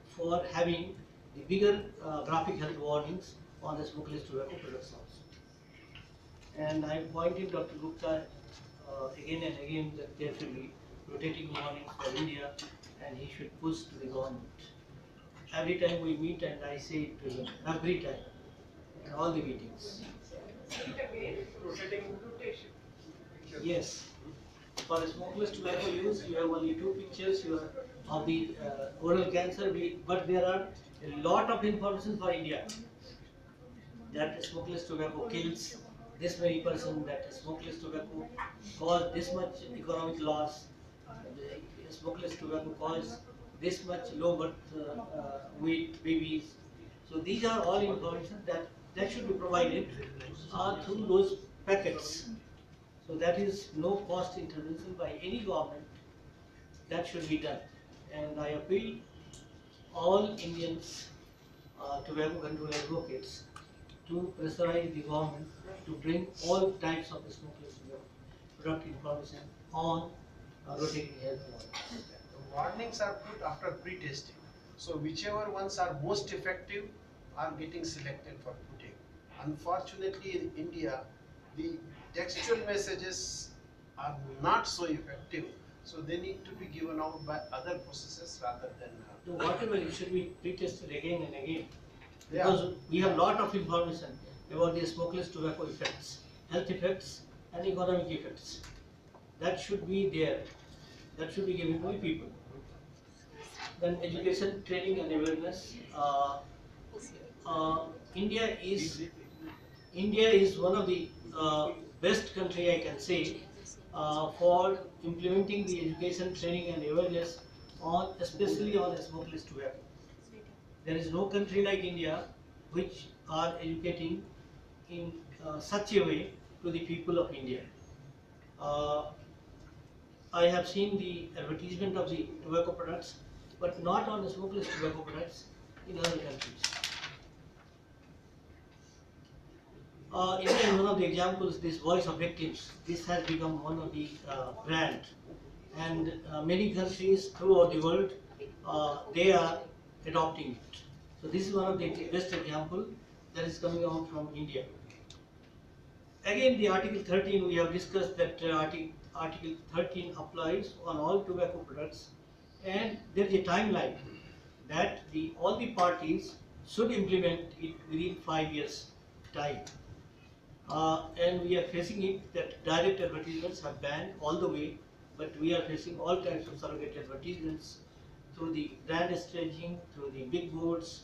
for having the bigger graphic health warnings on the smokeless tobacco products also. And I pointed Dr. Gupta again and again that there should be rotating warnings for India, and he should push to the government. Every time we meet, and I say it to him, every time, in all the meetings. Yes. For smokeless tobacco use, you have only two pictures of the oral cancer, but there are a lot of information for India. That smokeless tobacco kills this many person, that smokeless tobacco cause this much economic loss, smokeless tobacco cause this much low birth weight babies. So these are all information that should be provided through those packets. So that is no cost intervention by any government. That should be done. And I appeal all Indians, tobacco control advocates, to pressurize the government to bring all types of smokeless product information on rotating health warnings. The warnings are put after pre-testing. So whichever ones are most effective are getting selected for putting. Unfortunately, in India, the textual messages are not so effective. So they need to be given out by other processes rather than. So whatever it should be pre-tested again and again. Yeah. Because we have lot of information about the smokeless tobacco effects, health effects and economic effects. That should be there. That should be given to the people. Then education, training and awareness. Uh, India is one of the best country, I can say, for implementing the education, training and awareness on, especially on smokeless tobacco. There is no country like India which are educating in such a way to the people of India. I have seen the advertisement of the tobacco products, but not on the smokeless tobacco products in other countries. India is one of the examples, this voice of victims. This has become one of the brand, and many countries throughout the world, they are adopting it. So this is one of the best example that is coming out from India. Again, the Article 13, we have discussed that Article 13 applies on all tobacco products, and there is a timeline that all the parties should implement it within 5 years time. And we are facing it that direct advertisements are banned all the way, but we are facing all types of surrogate advertisements through the brand staging, through the big boards,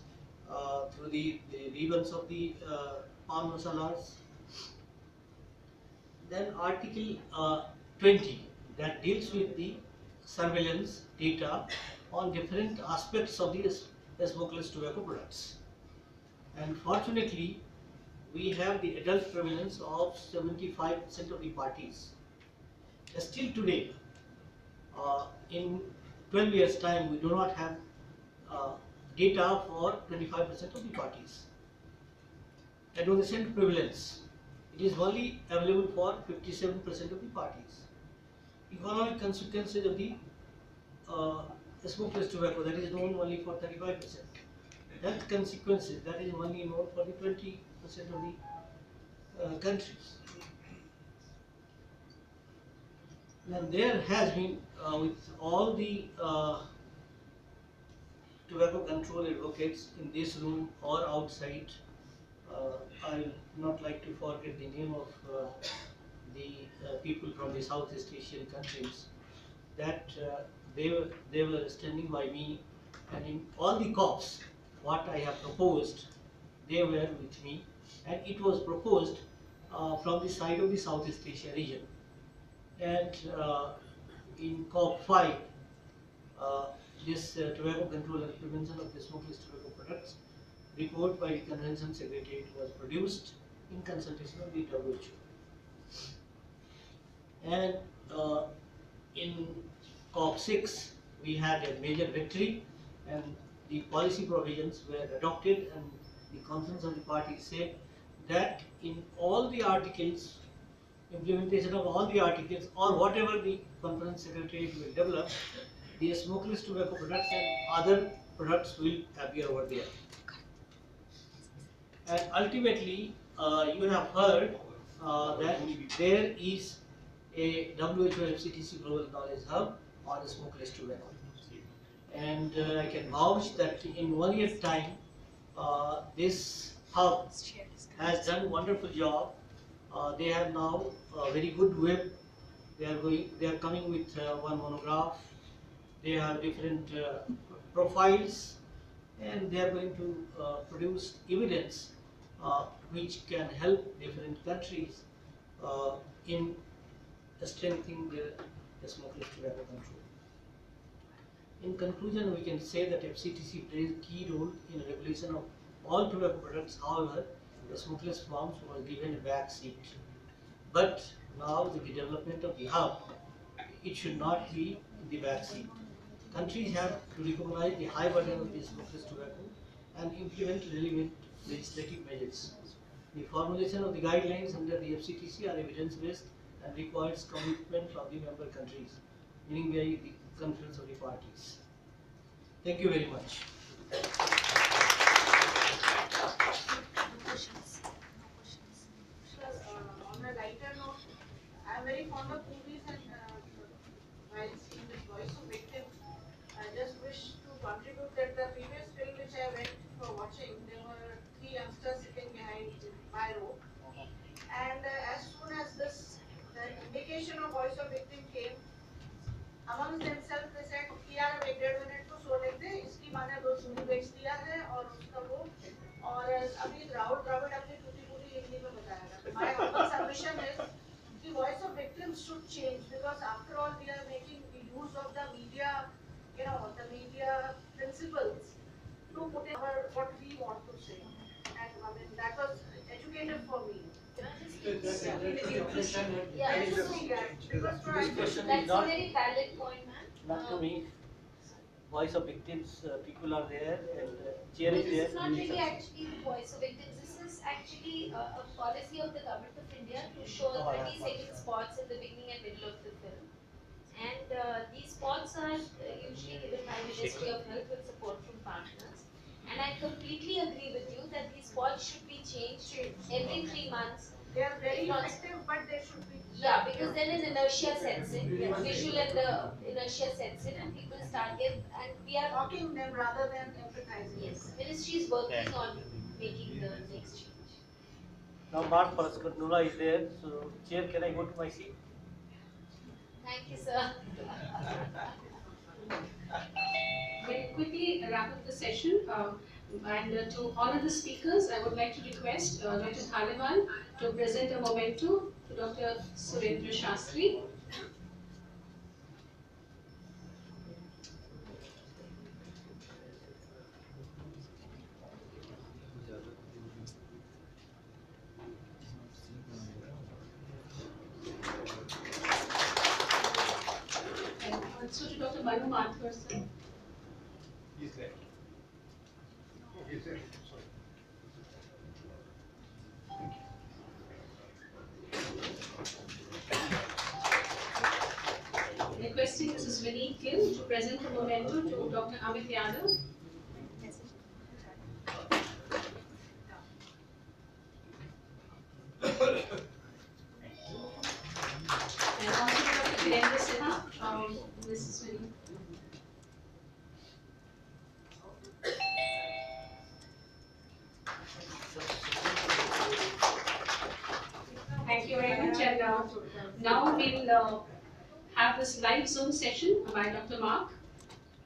through the ribbons of the palm masalas. Then Article 20 that deals with the surveillance data on different aspects of the smokeless tobacco products. And fortunately, we have the adult prevalence of 75% of the parties. Still today, in 12 years time, we do not have data for 25% of the parties. Adolescent prevalence, it is only available for 57% of the parties. Economic consequences of the smokeless tobacco, that is known only for 35%. Health consequences, that is only known for the 20% of the countries. And there has been, with all the tobacco control advocates in this room or outside, I will not like to forget the name of the people from the Southeast Asian countries, that they were standing by me, and in all the COPs, what I have proposed, they were with me, and it was proposed from the side of the Southeast Asia region. And in COP 5, this tobacco control and prevention of the smokeless tobacco products report by the Convention Secretariat was produced in consultation with the WHO. And in COP 6, we had a major victory, and the policy provisions were adopted, and the conference of the parties said that in all the articles, implementation of all the articles, or whatever the conference secretariat will develop, the smokeless tobacco products and other products will appear over there. And ultimately, you have heard that there is a WHO FCTC Global Knowledge Hub on smokeless tobacco. And I can vouch that in 1 year's time, this hub has done a wonderful job. They have now a very good web. They are coming with one monograph. They have different profiles, and they are going to produce evidence which can help different countries in strengthening the smokeless tobacco control. In conclusion, we can say that FCTC plays a key role in regulation of all tobacco products, however, the smokeless forms were given a back seat. But now with the development of the hub, it should not be in the back seat. Countries have to recognize the high burden of the smokeless tobacco and implement relevant legislative measures. The formulation of the guidelines under the FCTC are evidence-based and requires commitment from the member countries, meaning by the conference of the parties. Thank you very much. Sir, on a lighter note, I am very fond of movies and while seeing this Voice of Victims, I just wish to contribute that the previous film which I went for watching, there were 3 youngsters sitting behind my row, and as soon as the indication of Voice of Victim came, amongst themselves they said कि यार अब 1-1.5 minute को show देख दे, इसकी माँ ने 2 suit बेच दिया है और उसका वो और अभी राहुल द्रविड़ अपनी टूटी फूटी हिंदी में बताएगा. So my humble submission is the voice of victims should change because after all we are making use of the media, the media principles to put in what we want to say. And I mean that was educative for me. That's a very valid point, ma'am. Not to me. Voice of victims, people are there and chair is there. This is not really actually the voice of victims. This is actually a policy of the government of India to show 30-second spots in the beginning and middle of the film. And these spots are usually given by Ministry of Health with support from partners. And I completely agree with you that these spots should be changed every 3 months. They are very effective, but they should be. Yeah, because then is inertia sets in, visual and the inertia sets in, and people start it, and we are mocking them rather than empathizing. Yes, Ministry is working on making the next change. Now Mark Paraskandula is there, so chair, can I go to my seat? Thank you, sir. We'll quickly wrap up the session. And to honor the speakers, I would like to request Dr. Dhaliwal to present a memento to Dr. Surendra Shastri. And also to Dr. Manu Mathur, sir. He's there. He's there. Sorry. Requesting Mrs. Vinnie Gill to present a memento to Dr. Amit Yadav. And also to Dr. Virendra Sinha, Mrs. Vinnie. Thank you very much. And now we'll have this live Zoom session by Dr. Mark.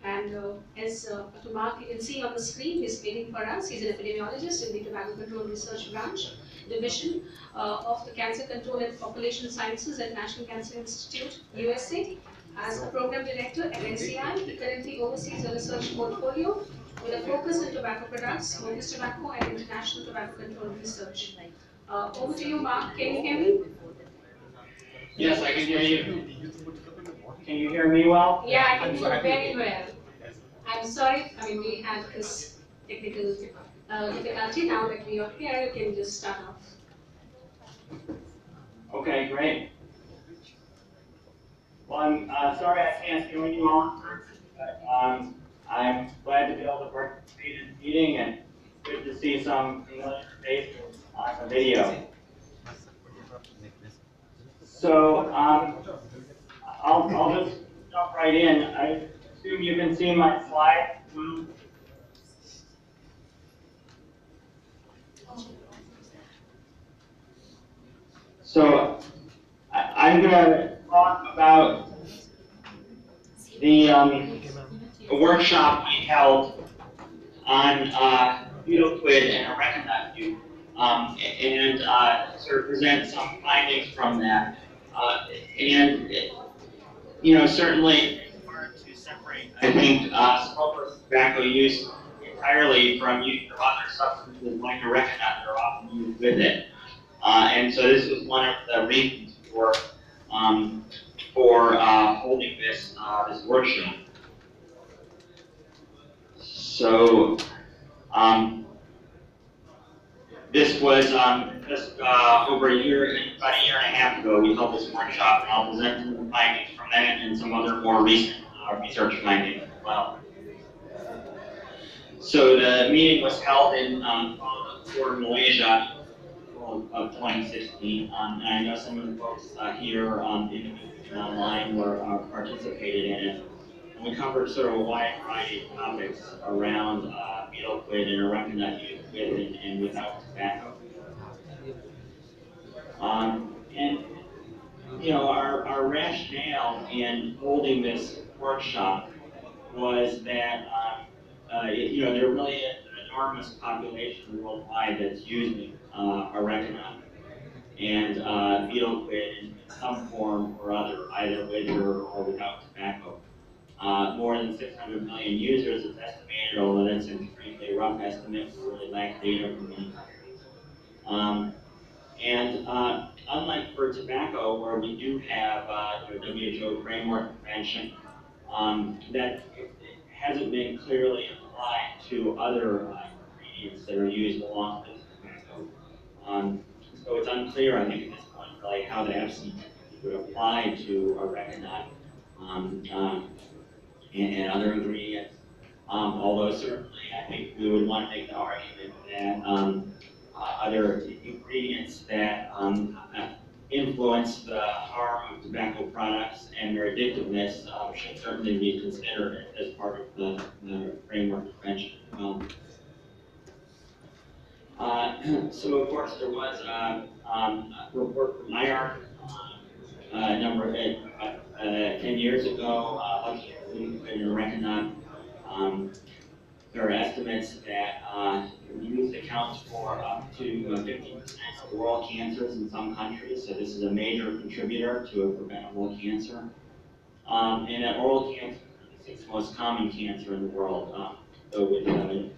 And as Dr. Mark, you can see on the screen, he's waiting for us. He's an epidemiologist in the Tobacco Control Research Branch Division of the Cancer Control and Population Sciences at National Cancer Institute, USA. As a program director at NCI, he currently oversees a research portfolio with a focus on tobacco products, smokeless tobacco, and international tobacco control research. Over to you, Mark. Can you hear me? Yes, I can hear you. Can you hear me well? Yeah, I can hear you very well. I'm sorry, we had this technical difficulty. Now that we are here, you can just start off. Okay, great. Well, I'm sorry I can't join you all, but I'm glad to be able to participate in the meeting and good to see some familiar faces on the video. So I'll just jump right in. I assume you can see my slide. So I'm going to talk about the workshop we held on butyl-quid and arecanut, and sort of present some findings from that. Certainly it's hard to separate, I think, smokeless tobacco use entirely from use of other substances like oregano that are often used with it. And so this was one of the reasons for holding this this workshop. So this was just over about a year and a half ago. We held this workshop, and I'll present some of the findings from that and some other more recent research findings as well. So the meeting was held in Kuala Lumpur, Malaysia, of 2016. And I know some of the folks here in the meeting and online were participated in it. And we covered sort of a wide variety of topics around betel quid and arecanut use with and without tobacco. And you know, our rationale in holding this workshop was that you know, there really is an enormous population worldwide that's using oregano and betel quid in some form or other, either with or without tobacco. More than 600 million users is estimated, although that's an extremely rough estimate. We really lack data from many countries. Unlike for tobacco, where we do have the WHO framework convention, that it hasn't been clearly applied to other ingredients that are used along with tobacco. So it's unclear, I think, at this point, really, how the FCT would apply to oregano and other ingredients. Although certainly, I think we would want to make the argument that other ingredients that influence the harm of tobacco products and their addictiveness should certainly be considered as part of the framework convention. So of course there was a report from IARC a number of 10 years ago, looking at oregano. There are estimates that use accounts for up to 50% of oral cancers in some countries, so this is a major contributor to a preventable cancer. And that oral cancer is the 6th most common cancer in the world, though with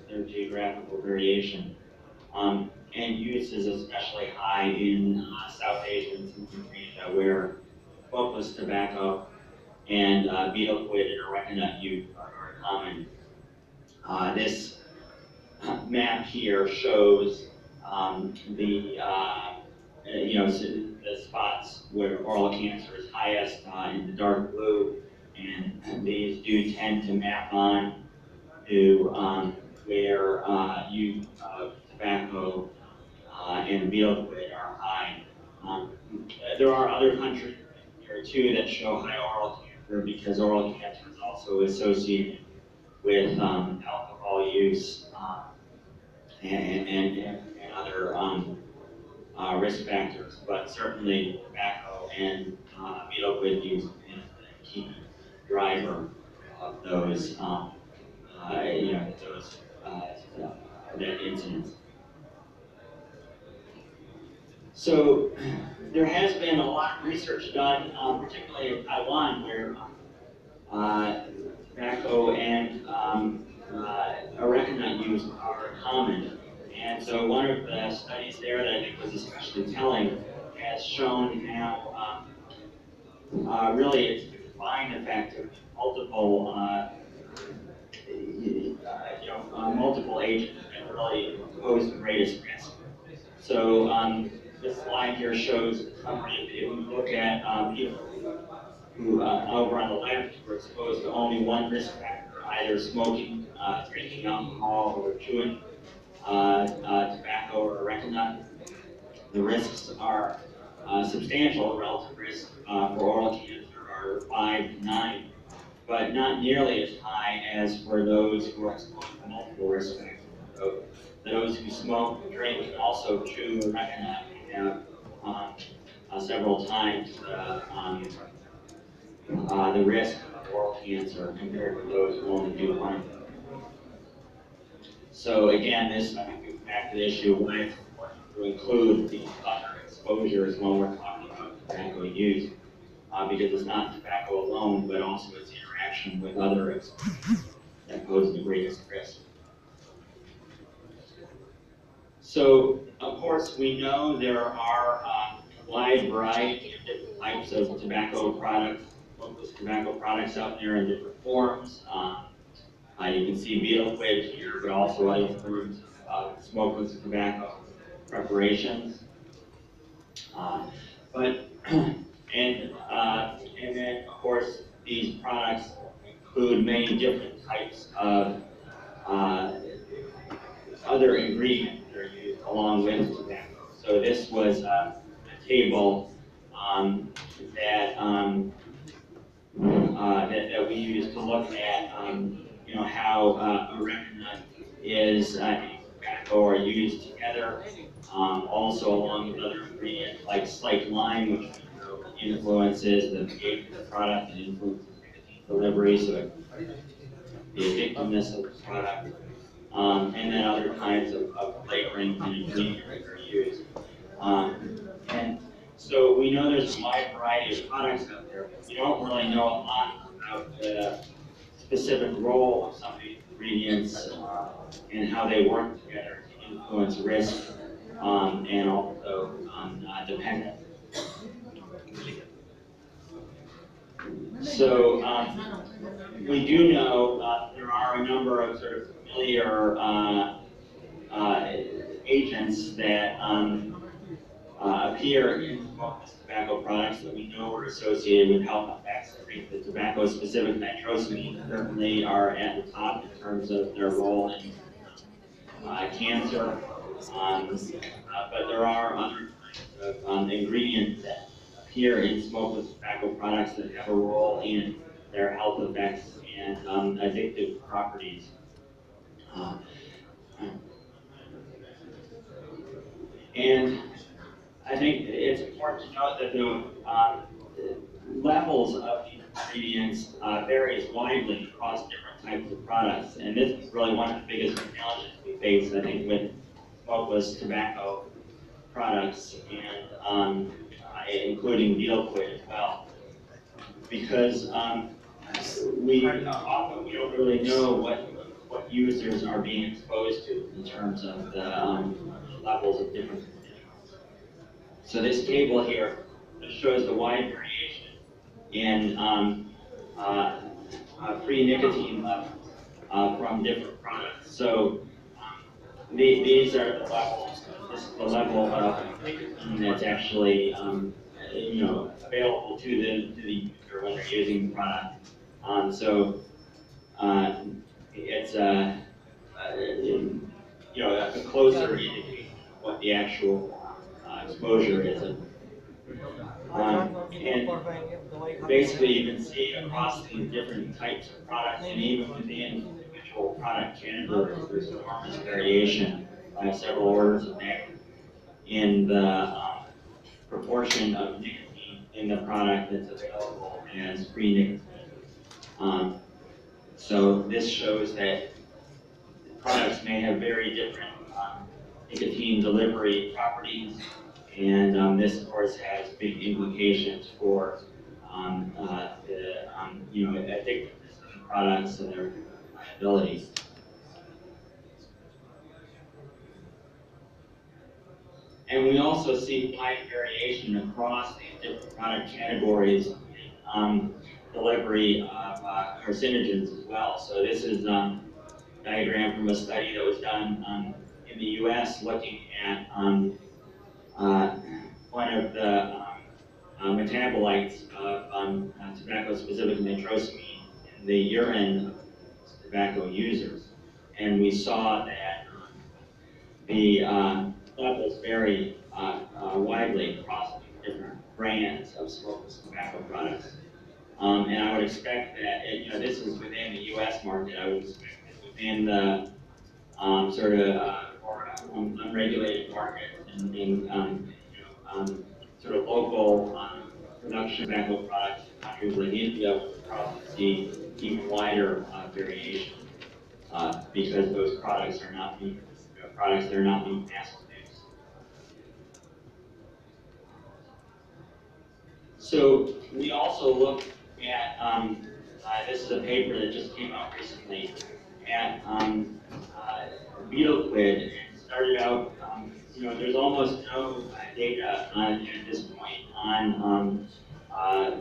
their geographical variation. And use is especially high in South Asia and Central Asia, where smokeless tobacco and betel quid and oregano use are common. This map here shows the the spots where oral cancer is highest in the dark blue, and these do tend to map on to where use of tobacco and betel quid are high. There are other countries here too that show high oral cancer because oral cancer is also associated with alcohol use and other risk factors, but certainly tobacco and betel quid use is a key driver of those, that incidence. So there has been a lot of research done, particularly in Taiwan, where tobacco and oregano use are common. And so one of the studies there that I think was especially telling has shown how really it's the combined effect of multiple multiple agents that really pose the greatest risk. So this slide here shows a summary. If we look at people who over on the left were exposed to only one risk factor, either smoking, drinking alcohol, or chewing tobacco or oregano. The risks are substantial. Relative risk for oral cancer are 5 to 9, but not nearly as high as for those who are exposed to multiple risk factors. So those who smoke, drink, and also chew oregano have several times the risk of oral cancer compared to those who only do one. So again, this goes back to the issue of why it's important to include the other exposures when we're talking about tobacco use, because it's not tobacco alone, but also its interaction with other exposures that pose the greatest risk. So, of course, we know there are a wide variety of different types of tobacco products, smokeless tobacco products out there in different forms. You can see betel quid here, but also other forms of smokeless tobacco preparations. But and then of course these products include many different types of other ingredients that are used along with tobacco. So this was a table that, that we use to look at how oregano is tobacco are used together, also along with other ingredients like slaked lime, which we know influences the pH of the product and influences nicotine delivery, so the addictiveness of the product, and then other kinds of flavorings and ingredients that are used. And so we know there's a wide variety of products out there, but we don't really know a lot about the specific role of some of these ingredients and how they work together to influence risk and also dependence. So we do know there are a number of sort of familiar agents that appear in smokeless tobacco products that we know are associated with health effects. I think the tobacco-specific nitrosamines certainly are at the top in terms of their role in cancer, but there are other kinds of ingredients that appear in smokeless tobacco products that have a role in their health effects and addictive properties. And I think it's important to note that the levels of these ingredients varies widely across different types of products. And this is really one of the biggest challenges we face, I think, with smokeless tobacco products and including betel quid as well. Because we often we don't really know what users are being exposed to in terms of the levels of different constituents. So this table here shows the wide variation in free nicotine levels from different products. So these are the levels. This is the level of nicotine that's actually available to the user when they're using the product. So it's a closer indication of what the actual exposure is. And basically, you can see across these different types of products, and even within individual product categories, there's enormous variation by several orders of magnitude in the proportion of nicotine in the product that's available as free nicotine. So this shows that products may have very different nicotine delivery properties, and this, of course, has big implications for the addictiveness of the products and their liabilities. And we also see wide variation across these different product categories in delivery of carcinogens as well. So this is a diagram from a study that was done in the U.S. looking at one of the metabolites of tobacco-specific nitrosamine in the urine of tobacco users. And we saw that the levels vary widely across different brands of smokeless tobacco products. And I would expect that, this is within the U.S. market, I would expect that within the sort of more unregulated markets and sort of local production tobacco products in countries like India, we'll probably see even wider variation because those products are not being products that are not being mass produced. So we also look at this is a paper that just came out recently at betel quid and started out there's almost no data at this point on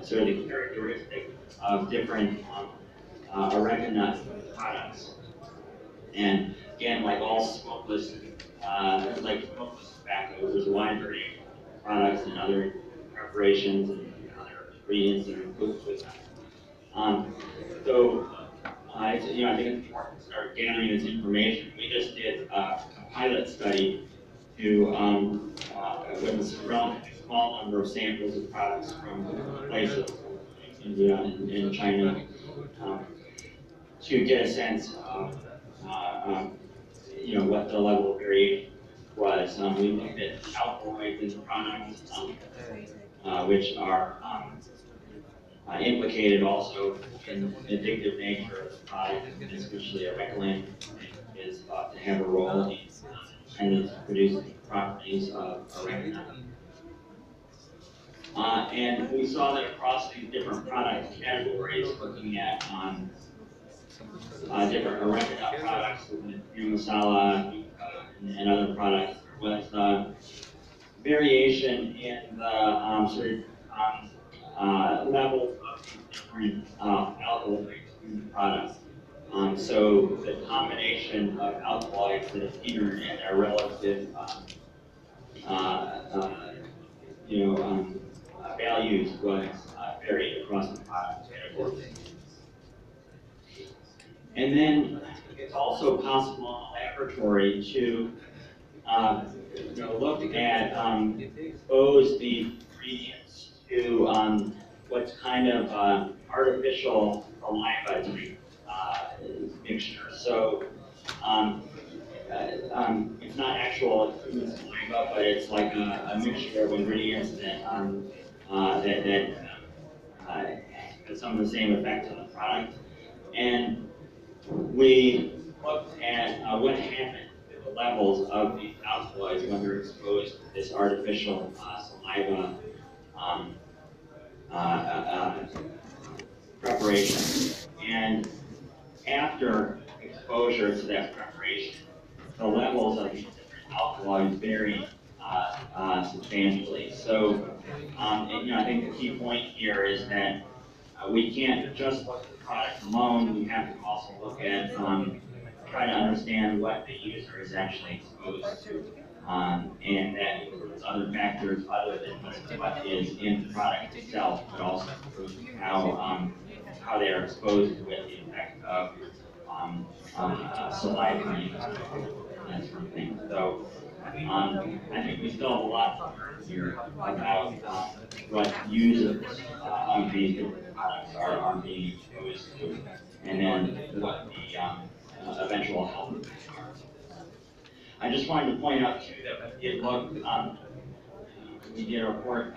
sort of the characteristics of different areca nut products. And again, like all smokeless, tobacco, there's a wide variety of products and other preparations and other ingredients that are included with them. I think it's important to start gathering this information. We just did a pilot study to with a relatively small number of samples of products from different places, India and China, to get a sense of what the level of variation was. We looked at alkaloids in the products, which are implicated also in the addictive nature of the product, and especially areca is thought to have a role in tending to produce the properties of areca. And we saw that across these different product categories, looking at different areca products, masala, and other products, was variation in the levels of different alkaloids in the product. So the combination of alkaloids that appear in their relative values was varied across the product categories. And then it's also possible in the laboratory to look at expose the ingredients to what's kind of artificial saliva mixture. So it's not actual human saliva, but it's like a mixture of ingredients that has some of the same effects on the product. And we looked at what happened to the levels of these alkaloids when they're exposed to this artificial saliva preparation. And after exposure to that preparation, the levels of these different alkaloids vary substantially. So, I think the key point here is that we can't just look at the product alone. We have to also look at try to understand what the user is actually exposed to, and that includes other factors other than what is in the product itself, but also how they are exposed to it, the effect of saliva and that sort of thing. So I think we still have a lot to learn here about what users of these different products are being exposed to, and then what the eventual health effects are. I just wanted to point out too that we did look, we did a report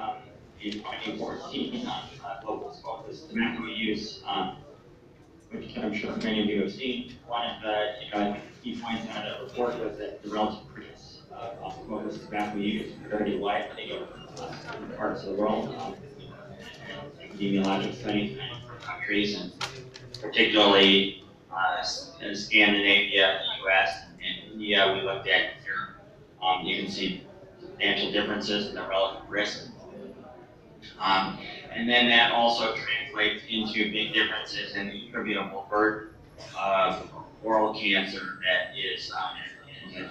in 2014 on global smokeless tobacco use, which I'm sure many of you have seen. One of the key points out of that report was that the relative rates of smokeless tobacco use varied widely over different parts of the world. Epidemiologic studies in countries, and particularly in Scandinavia, the US, and India, we looked at here. You can see substantial differences in the relative risk. And then that also translates into big differences in the attributable burden of oral cancer that is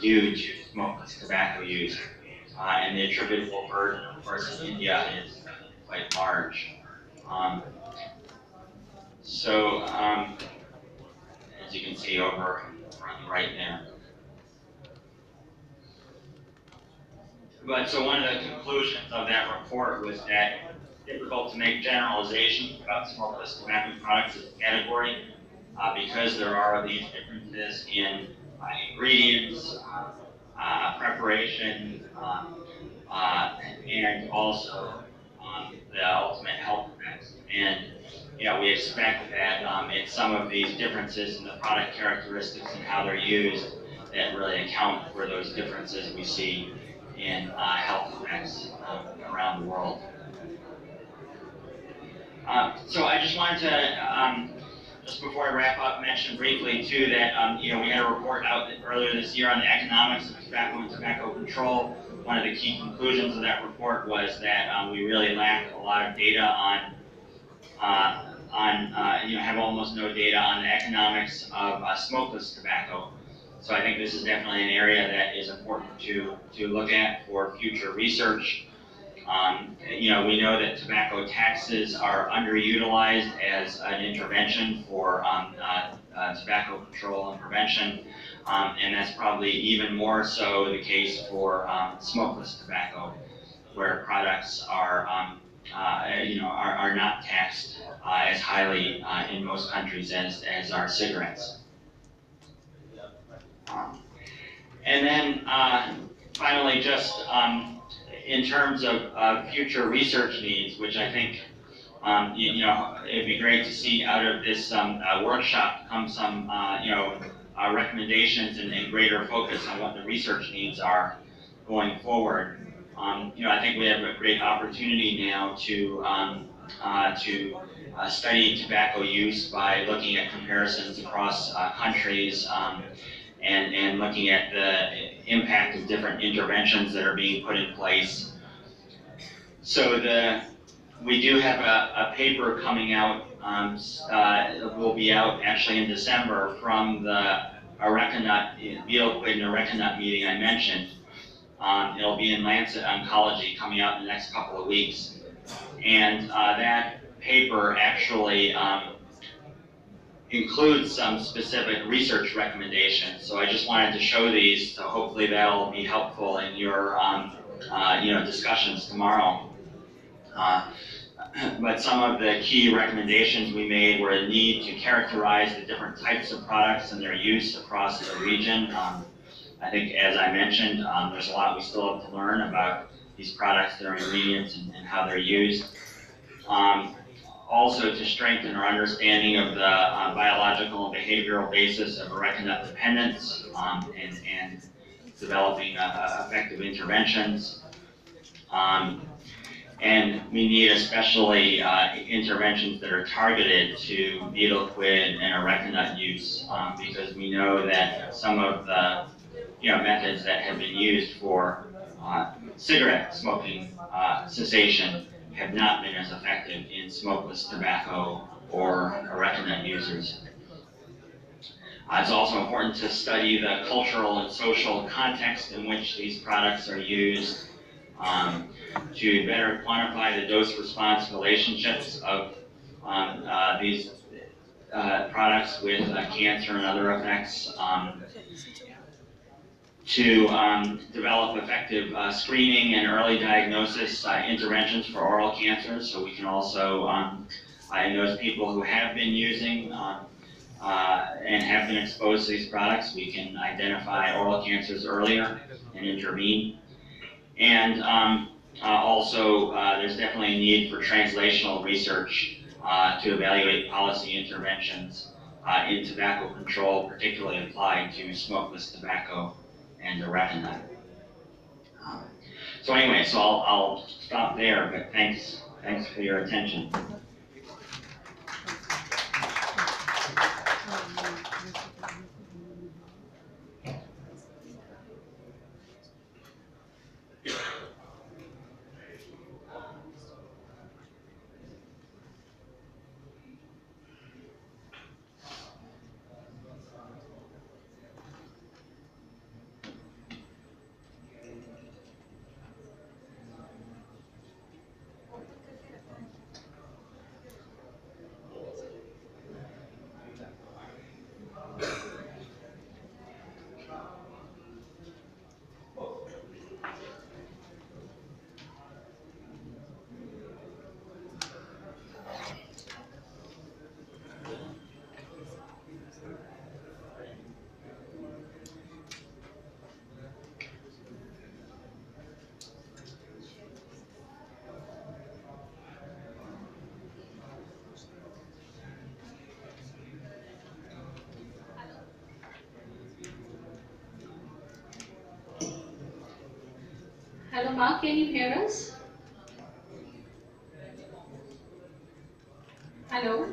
due to smokeless tobacco use. And the attributable burden, of course, in India is quite large. As you can see over on the right there. So one of the conclusions of that report was that it's difficult to make generalizations about smokeless tobacco products as a category because there are these differences in ingredients, preparation, and also the ultimate health effects. And we expect that it's some of these differences in the product characteristics and how they're used that really account for those differences we see in health effects around the world. So I just wanted to, just before I wrap up, mention briefly too that we had a report out earlier this year on the economics of tobacco and tobacco control. one of the key conclusions of that report was that we really lack a lot of data have almost no data on the economics of smokeless tobacco. So I think this is definitely an area that is important to look at for future research. We know that tobacco taxes are underutilized as an intervention for tobacco control and prevention, and that's probably even more so the case for smokeless tobacco, where products are not taxed as highly in most countries as are cigarettes. And then finally, just in terms of future research needs, which I think it'd be great to see out of this workshop come some recommendations and greater focus on what the research needs are going forward. I think we have a great opportunity now to study tobacco use by looking at comparisons across countries and looking at the impact of different interventions that are being put in place. So we do have a paper coming out, will be out actually in December from the betel quid and areca nut meeting I mentioned. It'll be in Lancet Oncology coming out in the next couple of weeks. And that paper actually includes some specific research recommendations. So I just wanted to show these, so hopefully that'll be helpful in your discussions tomorrow. But some of the key recommendations we made were a need to characterize the different types of products and their use across the region. I think, as I mentioned, there's a lot we still have to learn about these products, their ingredients, and how they're used. Also, to strengthen our understanding of the biological and behavioral basis of areca nut dependence and developing effective interventions. And we need especially interventions that are targeted to betel quid and areca nut use because we know that some of the methods that have been used for cigarette smoking cessation have not been as effective in smokeless tobacco or areca nut users. It's also important to study the cultural and social context in which these products are used to better quantify the dose-response relationships of these products with cancer and other effects, to develop effective screening and early diagnosis interventions for oral cancers, so we can also, in those people who have been using and have been exposed to these products, we can identify oral cancers earlier and intervene. And also, there's definitely a need for translational research to evaluate policy interventions in tobacco control, particularly applied to smokeless tobacco and areca nut. So anyway, so I'll stop there, but thanks for your attention. Hello, Mark, can you hear us? Hello?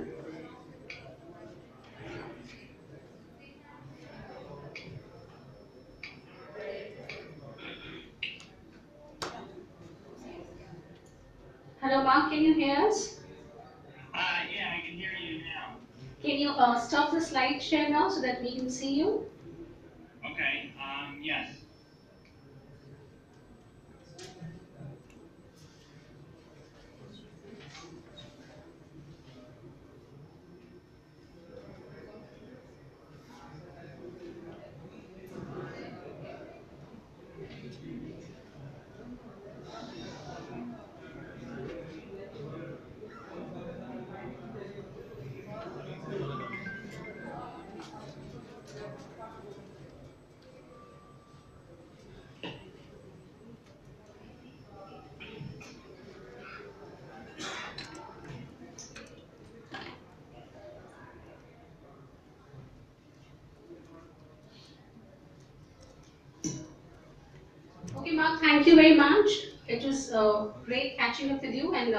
hear us? Yeah, I can hear you now. Can you stop the slide share now so that we can see you? Okay, yes. Okay, Mark, thank you very much. It was great catching up with you, and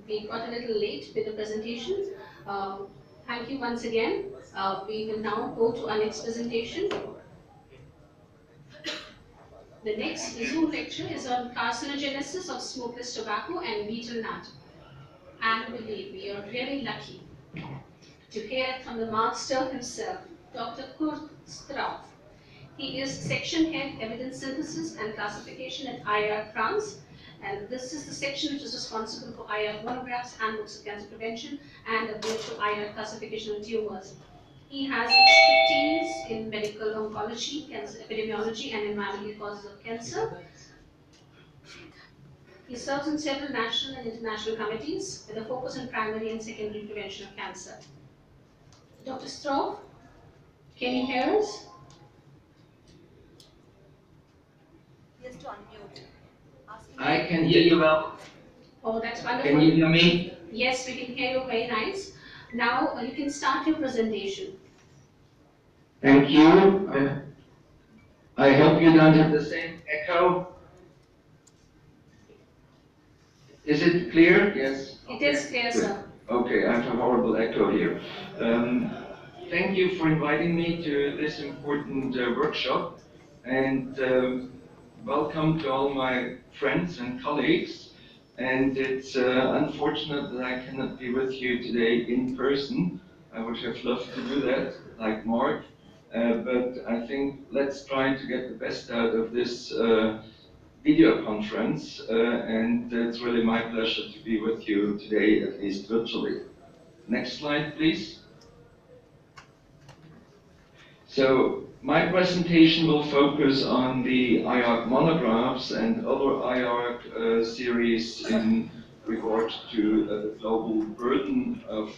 we got a little late with the presentation. Thank you once again. We will now go to our next presentation. The next Zoom lecture is on carcinogenesis of smokeless tobacco and betel nut. And believe me, you're really lucky to hear it from the master himself, Dr. Kurt Strauff. He is Section Head Evidence Synthesis and Classification at IARC France. And this is the section which is responsible for IARC monographs, handbooks of cancer prevention, and a virtual IARC classification of tumors. He has expertise in medical oncology, cancer epidemiology, and environmental causes of cancer. He serves on several national and international committees with a focus on primary and secondary prevention of cancer. Dr. Strauff, can you hear us? Yes, to unmute. I can hear you well. Oh, that's wonderful. Can you hear me? Yes, we can hear you very nice. Now you can start your presentation. Thank you. I hope you don't have the same echo. Is it clear? Yes. It is clear, sir. Okay, I have a horrible echo here. Thank you for inviting me to this important workshop, and welcome to all my friends and colleagues. And it's unfortunate that I cannot be with you today in person. I would have loved to do that, like Mark. But I think let's try to get the best out of this video conference, and it's really my pleasure to be with you today, at least virtually. Next slide, please. So my presentation will focus on the IARC monographs and other IARC series in regard to the global burden of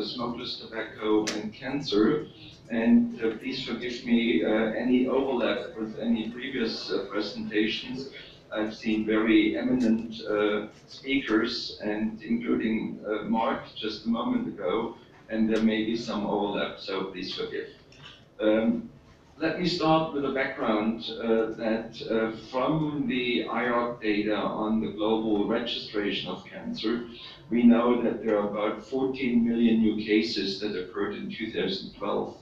smokeless tobacco and cancer. And please forgive me any overlap with any previous presentations. I've seen very eminent speakers, and including Mark just a moment ago, and there may be some overlap, so please forgive. Let me start with a background that from the IARC data on the global registration of cancer, we know that there are about 14 million new cases that occurred in 2012.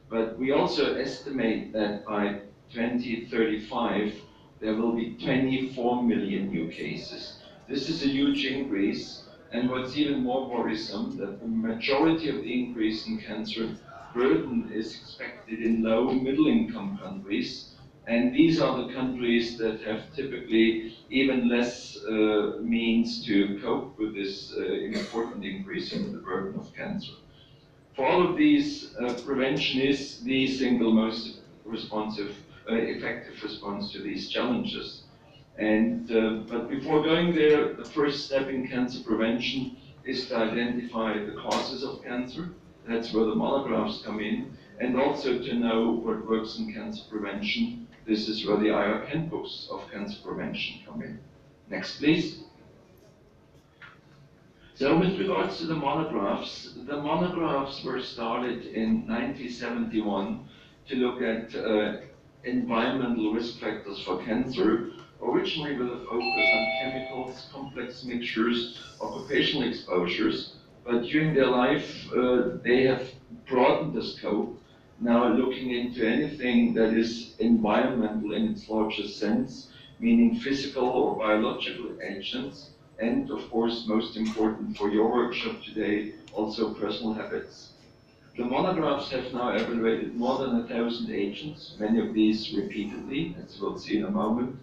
But we also estimate that by 2035, there will be 24 million new cases. This is a huge increase, and what's even more worrisome, that the majority of the increase in cancer burden is expected in low and middle income countries, and these are the countries that have typically even less means to cope with this important increase in the burden of cancer. For all of these, prevention is the single most effective response to these challenges. And but before going there, the first step in cancer prevention is to identify the causes of cancer. That's where the monographs come in, and also to know what works in cancer prevention. This is where the IARC handbooks of cancer prevention come in. Next, please. So with regards to the monographs were started in 1971 to look at environmental risk factors for cancer, originally with a focus on chemicals, complex mixtures, occupational exposures, but during their life they have broadened the scope, now looking into anything that is environmental in its largest sense, meaning physical or biological agents, and of course, most important for your workshop today, also personal habits. The monographs have now evaluated more than 1,000 agents, many of these repeatedly, as we'll see in a moment,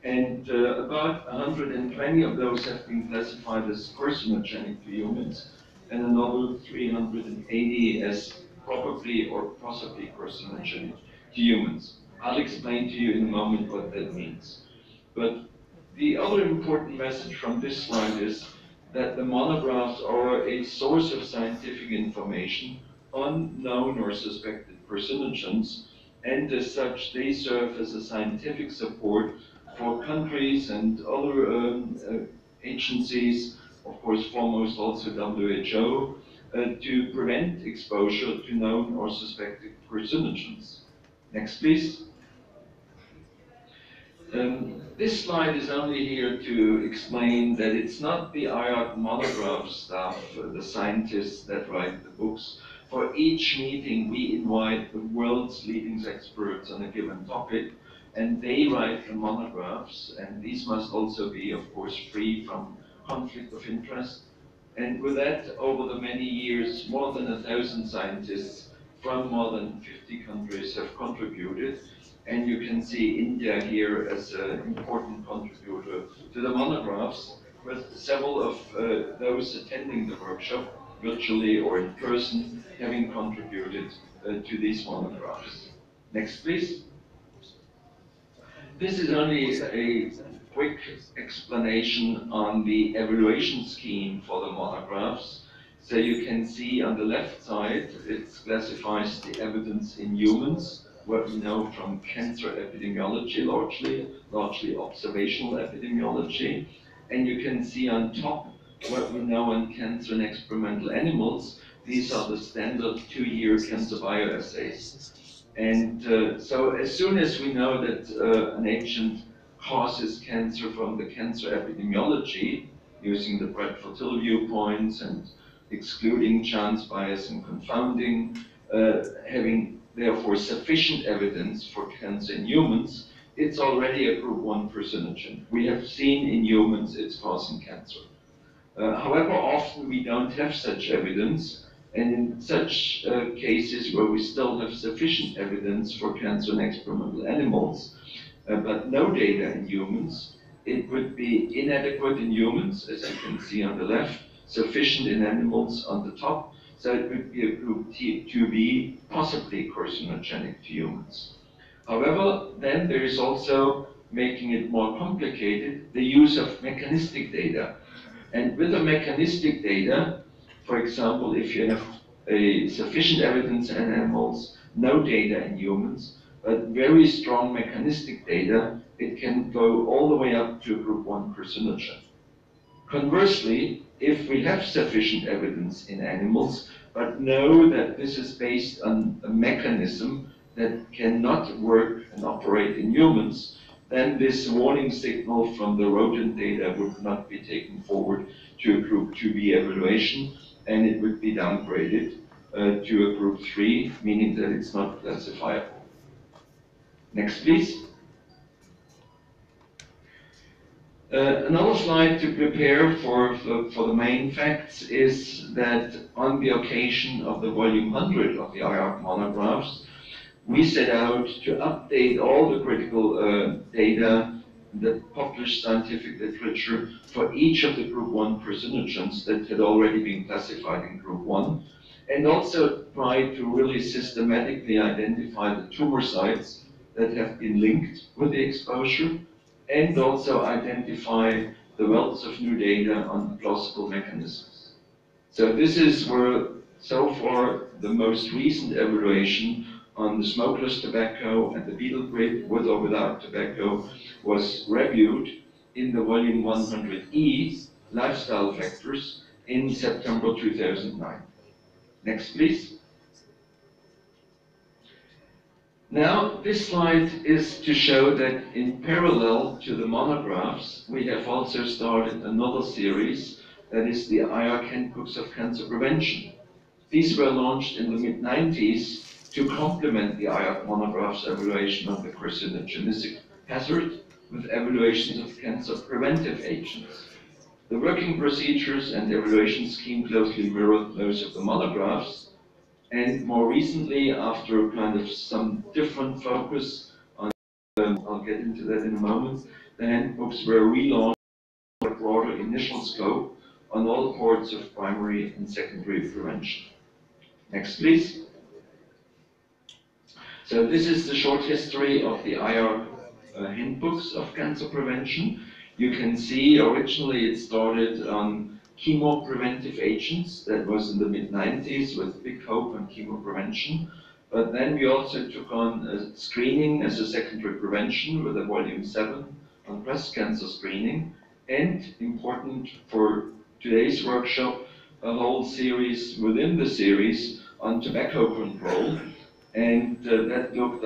and about 120 of those have been classified as carcinogenic to humans, and another 380 as probably or possibly carcinogenic to humans. I'll explain to you in a moment what that means. But the other important message from this slide is that the monographs are a source of scientific information on known or suspected carcinogens, and as such they serve as a scientific support for countries and other agencies, of course foremost also WHO, to prevent exposure to known or suspected carcinogens. Next please. This slide is only here to explain that it's not the IARC monograph staff, the scientists that write the books. For each meeting, we invite the world's leading experts on a given topic, and they write the monographs, and these must also be, of course, free from conflict of interest. And with that, over the many years, more than 1,000 scientists from more than 50 countries have contributed. And you can see India here as an important contributor to the monographs, with several of those attending the workshop, virtually or in person, having contributed to these monographs. Next, please. This is only a quick explanation on the evaluation scheme for the monographs. So you can see on the left side, it classifies the evidence in humans, what we know from cancer epidemiology, largely observational epidemiology. And you can see on top what we know on cancer in experimental animals. These are the standard 2-year cancer bioassays. And so as soon as we know that an agent causes cancer from the cancer epidemiology, using the Bradford-Hill viewpoints and excluding chance bias and confounding, having therefore sufficient evidence for cancer in humans, it's already a group 1 carcinogen. We have seen in humans it's causing cancer. However, often we don't have such evidence, and in such cases where we still have sufficient evidence for cancer in experimental animals, but no data in humans, it would be inadequate in humans, as you can see on the left, sufficient in animals on the top, so it would be a group 2B, possibly carcinogenic to humans. However, then there is also, making it more complicated, the use of mechanistic data. And with the mechanistic data, for example, if you have a sufficient evidence in animals, no data in humans, but very strong mechanistic data, it can go all the way up to a group 1 carcinogen. Conversely, if we have sufficient evidence in animals, but know that this is based on a mechanism that cannot work and operate in humans, then this warning signal from the rodent data would not be taken forward to a group 2B evaluation, and it would be downgraded to a group 3, meaning that it's not classifiable. Next, please. Another slide to prepare for the main facts is that on the occasion of the volume 100 of the IARC monographs, we set out to update all the critical data, the published scientific literature for each of the group 1 carcinogens that had already been classified in group 1, and also try to really systematically identify the tumor sites that have been linked with the exposure, and also identify the wealth of new data on plausible mechanisms. So this is where, so far, the most recent evaluation on the smokeless tobacco and the beetle grid, with or without tobacco, was reviewed in the volume 100E, Lifestyle Factors, in September 2009. Next, please. Now, this slide is to show that in parallel to the monographs, we have also started another series, that is the IARC Handbooks of Cancer Prevention. These were launched in the mid-90s to complement the IARC monographs evaluation of the carcinogenicity hazard with evaluations of cancer preventive agents. The working procedures and evaluation scheme closely mirrored those of the monographs, and more recently, after kind of some different focus on, I'll get into that in a moment, the handbooks were relaunched with a broader initial scope on all parts of primary and secondary prevention. Next, please. So this is the short history of the IR handbooks of cancer prevention. You can see originally it started on chemopreventive agents. That was in the mid-90s with big hope on chemoprevention. But then we also took on screening as a secondary prevention with a volume 7 on breast cancer screening. And important for today's workshop, a whole series within the series on tobacco control. And that looked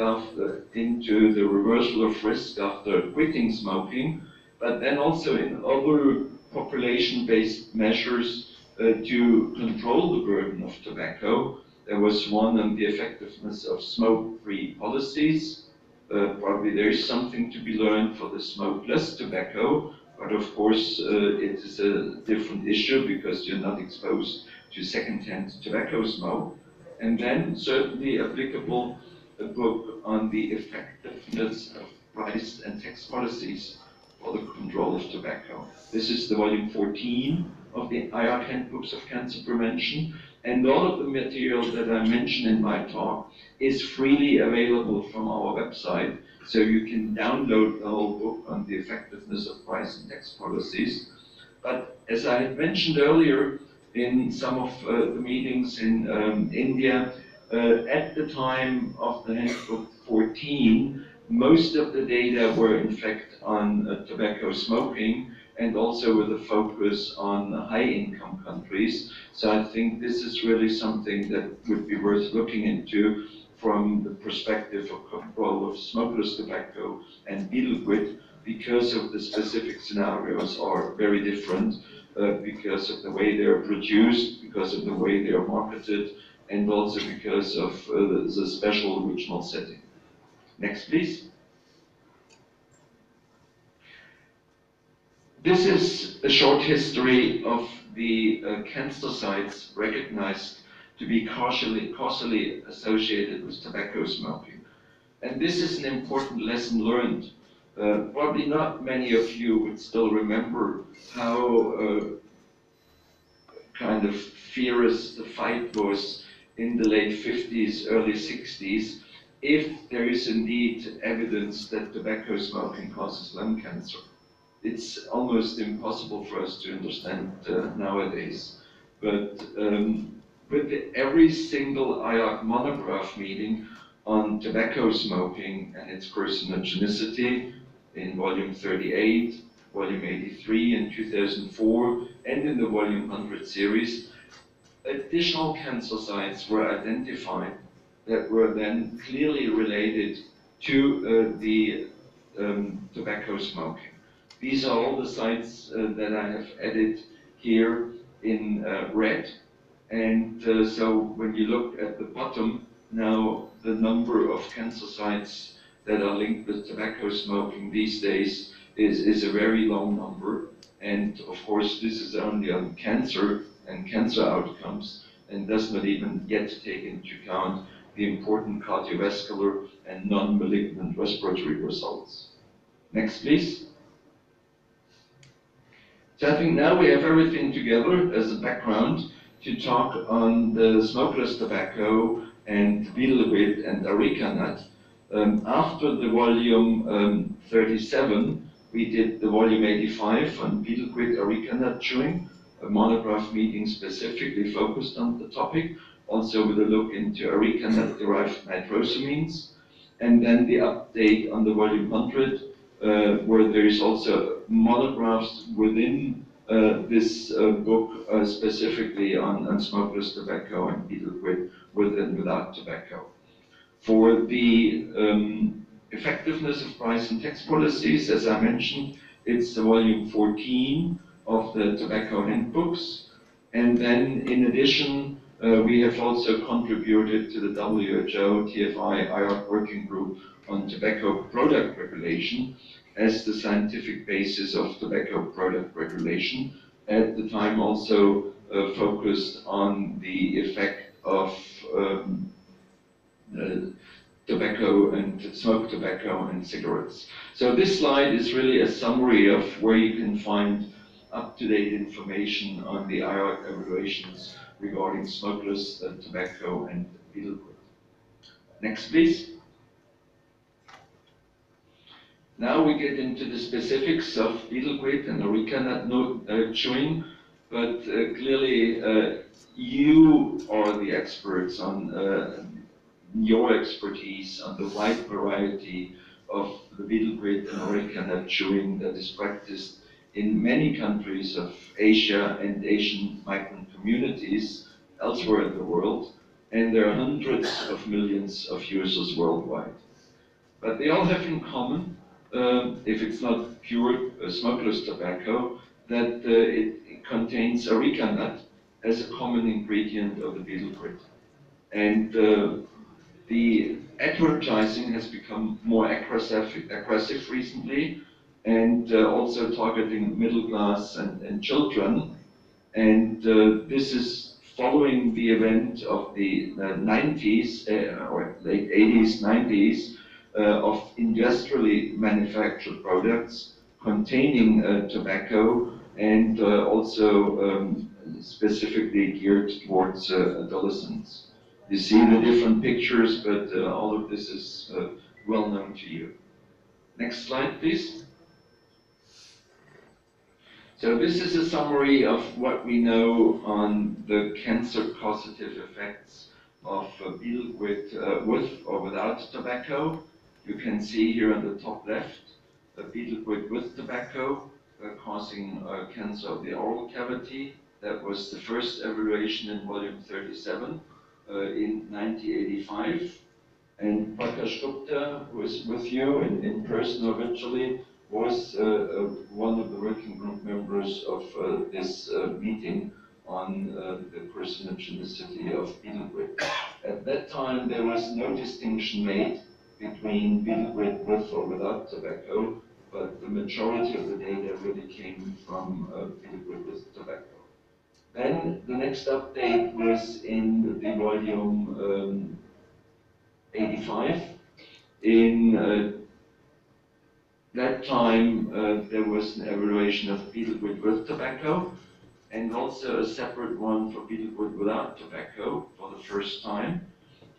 into the reversal of risk after quitting smoking, but then also in other population-based measures to control the burden of tobacco. There was one on the effectiveness of smoke-free policies. Probably there is something to be learned for the smokeless tobacco, but of course it is a different issue because you're not exposed to second-hand tobacco smoke. And then certainly applicable a book on the effectiveness of price and tax policies for the control of tobacco. This is the volume 14 of the IARC Handbooks of Cancer Prevention, and all of the material that I mentioned in my talk is freely available from our website, so you can download the whole book on the effectiveness of price and tax policies. But as I had mentioned earlier, in some of the meetings in India, at the time of the handbook 14, most of the data were in fact on tobacco smoking and also with a focus on high-income countries. So I think this is really something that would be worth looking into from the perspective of control of smokeless tobacco and betel quid, because of the specific scenarios are very different. Because of the way they're produced, because of the way they are marketed, and also because of the special regional setting. Next, please. This is a short history of the cancer sites recognized to be causally associated with tobacco smoking. And this is an important lesson learned. Probably not many of you would still remember how kind of fierce the fight was in the late 50s, early 60s, if there is indeed evidence that tobacco smoking causes lung cancer. It's almost impossible for us to understand nowadays. But with every single IARC monograph meeting on tobacco smoking and its carcinogenicity in volume 38, volume 83 in 2004, and in the volume 100 series, additional cancer sites were identified that were then clearly related to the tobacco smoking. These are all the sites that I have added here in red. And so when you look at the bottom, now the number of cancer sites that are linked with tobacco smoking these days is a very low number. And of course, this is only on cancer and cancer outcomes, and does not even yet take into account the important cardiovascular and non-malignant respiratory results. Next, please. So I think now we have everything together as a background to talk on the smokeless tobacco and betel quid and areca nut. After the volume 37, we did the volume 85 on betel quid areca nut chewing, a monograph meeting specifically focused on the topic, also with a look into areca nut derived nitrosamines, and then the update on the volume 100, where there is also monographs within this book specifically on smokeless tobacco and betel quid with and without tobacco. For the effectiveness of price and tax policies, as I mentioned, it's the volume 14 of the tobacco handbooks. And then in addition, we have also contributed to the WHO TFI IARC working group on tobacco product regulation as the scientific basis of tobacco product regulation. at the time also focused on the effect of uh, tobacco and smoked tobacco and cigarettes. So this slide is really a summary of where you can find up-to-date information on the IARC evaluations regarding smokeless tobacco and betel quid. Next, please. Now we get into the specifics of betel quid and areca nut chewing, but clearly you are the experts on your expertise on the wide variety of the betel quid and areca nut chewing that is practiced in many countries of Asia and Asian migrant communities elsewhere in the world, and there are hundreds of millions of users worldwide. But they all have in common, if it's not pure smokeless tobacco, that it contains areca nut as a common ingredient of the betel quid. And the advertising has become more aggressive recently, and also targeting middle class and children. And this is following the event of the 90s, or late 80s, 90s, of industrially manufactured products containing tobacco and also specifically geared towards adolescents. You see the different pictures, but all of this is well known to you. Next slide, please. So this is a summary of what we know on the cancer-causative effects of betel quid with or without tobacco. You can see here on the top left, betel quid with tobacco causing cancer of the oral cavity. That was the first evaluation in volume 37 in 1985. And Prakash Gupta, who is with you in person or virtually, was one of the working group members of this meeting on the carcinogenicity of betel quid. At that time, there was no distinction made between betel quid with or without tobacco, but the majority of the data really came from betel quid with tobacco. Then the next update was in the volume 85. In that time, there was an evaluation of betel quid with tobacco, and also a separate one for betel quid without tobacco for the first time.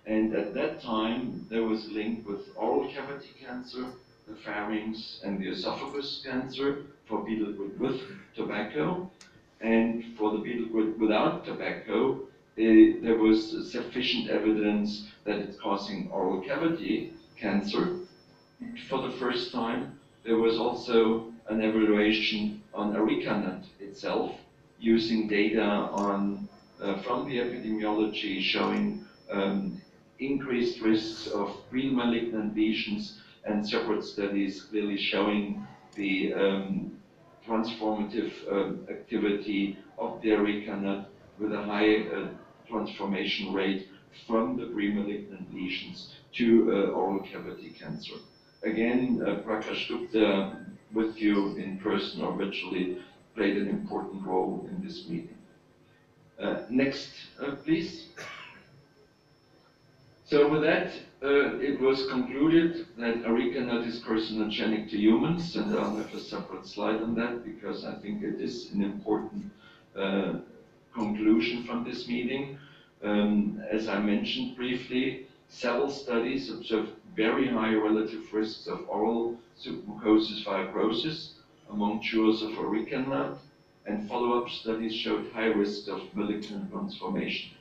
And at that time, there was a link with oral cavity cancer, the pharynx, and the esophagus cancer for betel quid with tobacco. And for the betel quid without tobacco, there was sufficient evidence that it's causing oral cavity cancer. For the first time, there was also an evaluation on areca nut itself, using data on from the epidemiology showing increased risks of pre-malignant lesions, and separate studies clearly showing the transformative activity of the areca nut with a high transformation rate from the pre-malignant lesions to oral cavity cancer. Again, Prakash Gupta, with you in person or virtually, played an important role in this meeting. Next, please. So with that, it was concluded that areca nut is carcinogenic to humans, and I'll have a separate slide on that because I think it is an important conclusion from this meeting. As I mentioned briefly, several studies observed very high relative risks of oral submucosal fibrosis among chewers of areca nut, and follow-up studies showed high risk of malignant transformation.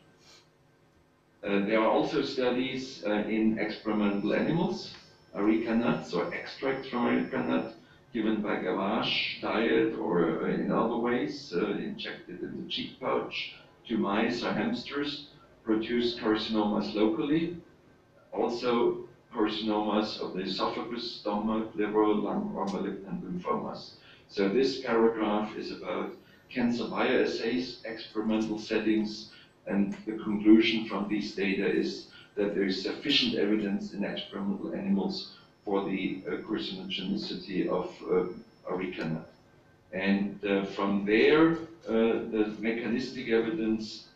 There are also studies in experimental animals, areca nuts or extracts from areca nut given by gavage diet or in other ways, injected in the cheek pouch to mice or hamsters, produce carcinomas locally, also carcinomas of the esophagus, stomach, liver, lung, or malignant lymphomas. So this paragraph is about cancer bioassays, experimental settings, and the conclusion from these data is that there is sufficient evidence in experimental animals for the carcinogenicity of areca nut. And from there, the mechanistic evidence,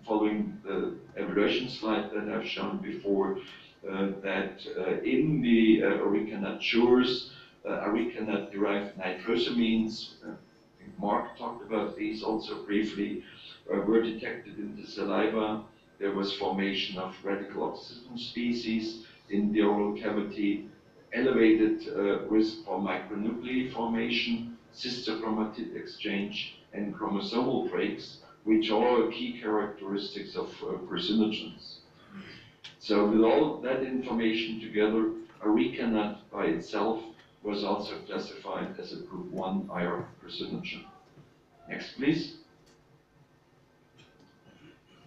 following the evaluation slide that I've shown before, that in the areca nut jures, areca nut derived nitrosamines, I think Mark talked about these also briefly, were detected in the saliva. There was formation of radical oxygen species in the oral cavity, elevated risk for micronuclei formation, sister chromatid exchange, and chromosomal breaks, which are key characteristics of carcinogens. So with all that information together, areca nut by itself was also classified as a group 1 IR carcinogen. Next, please.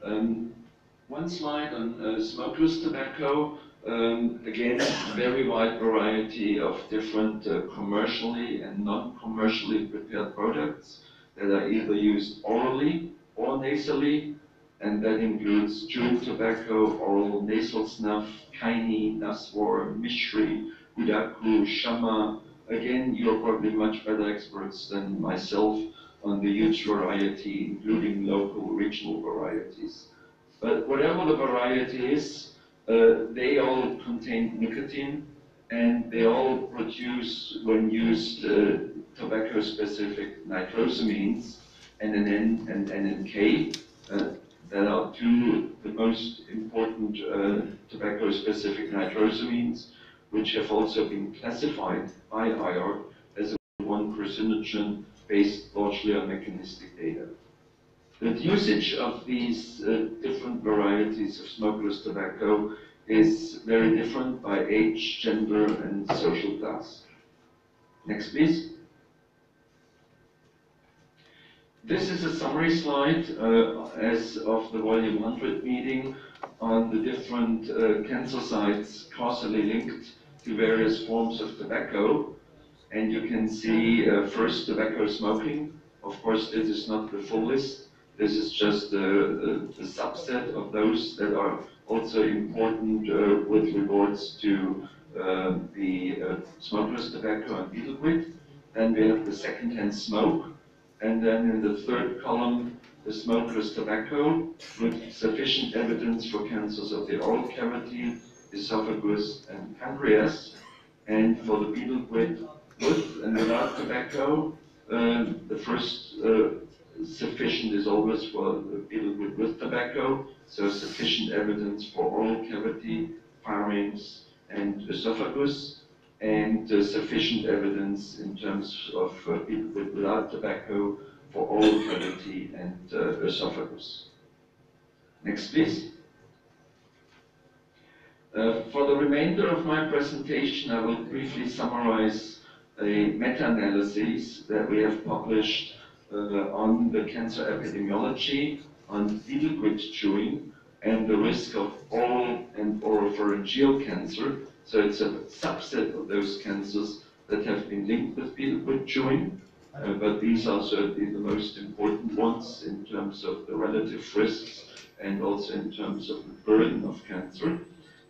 One slide on smokeless tobacco. Again, very wide variety of different commercially and non-commercially prepared products that are either used orally or nasally, and that includes chewing tobacco, oral nasal snuff, kaini, naswar, mishri, udaku, shama. Again, you're probably much better experts than myself on the huge variety, including local, regional varieties. But whatever the variety is, they all contain nicotine, and they all produce, when used, tobacco-specific nitrosamines, NNN and NNK, that are two the most important tobacco-specific nitrosamines, which have also been classified by IARC as a one carcinogen based largely on mechanistic data. The usage of these different varieties of smokeless tobacco is very different by age, gender, and social class. Next, please. This is a summary slide as of the volume 100 meeting on the different cancer sites causally linked to various forms of tobacco. And you can see first tobacco smoking. Of course, this is not the full list. This is just a subset of those that are also important with regards to the smokeless tobacco and betel quid. Then we have the second-hand smoke. And then in the third column, the smokeless tobacco with sufficient evidence for cancers of the oral cavity, esophagus, and pancreas. And for the betel quid with and without tobacco, the first sufficient is always for the betel quid with tobacco, so sufficient evidence for oral cavity, pharynx, and esophagus, and sufficient evidence in terms of betel quid without tobacco for oral cavity and esophagus. Next, please. For the remainder of my presentation, I will briefly summarize a meta-analysis that we have published on the cancer epidemiology, on betel quid chewing, and the risk of oral and oropharyngeal cancer. So it's a subset of those cancers that have been linked with betel quid chewing, but these are certainly the most important ones in terms of the relative risks and also in terms of the burden of cancer.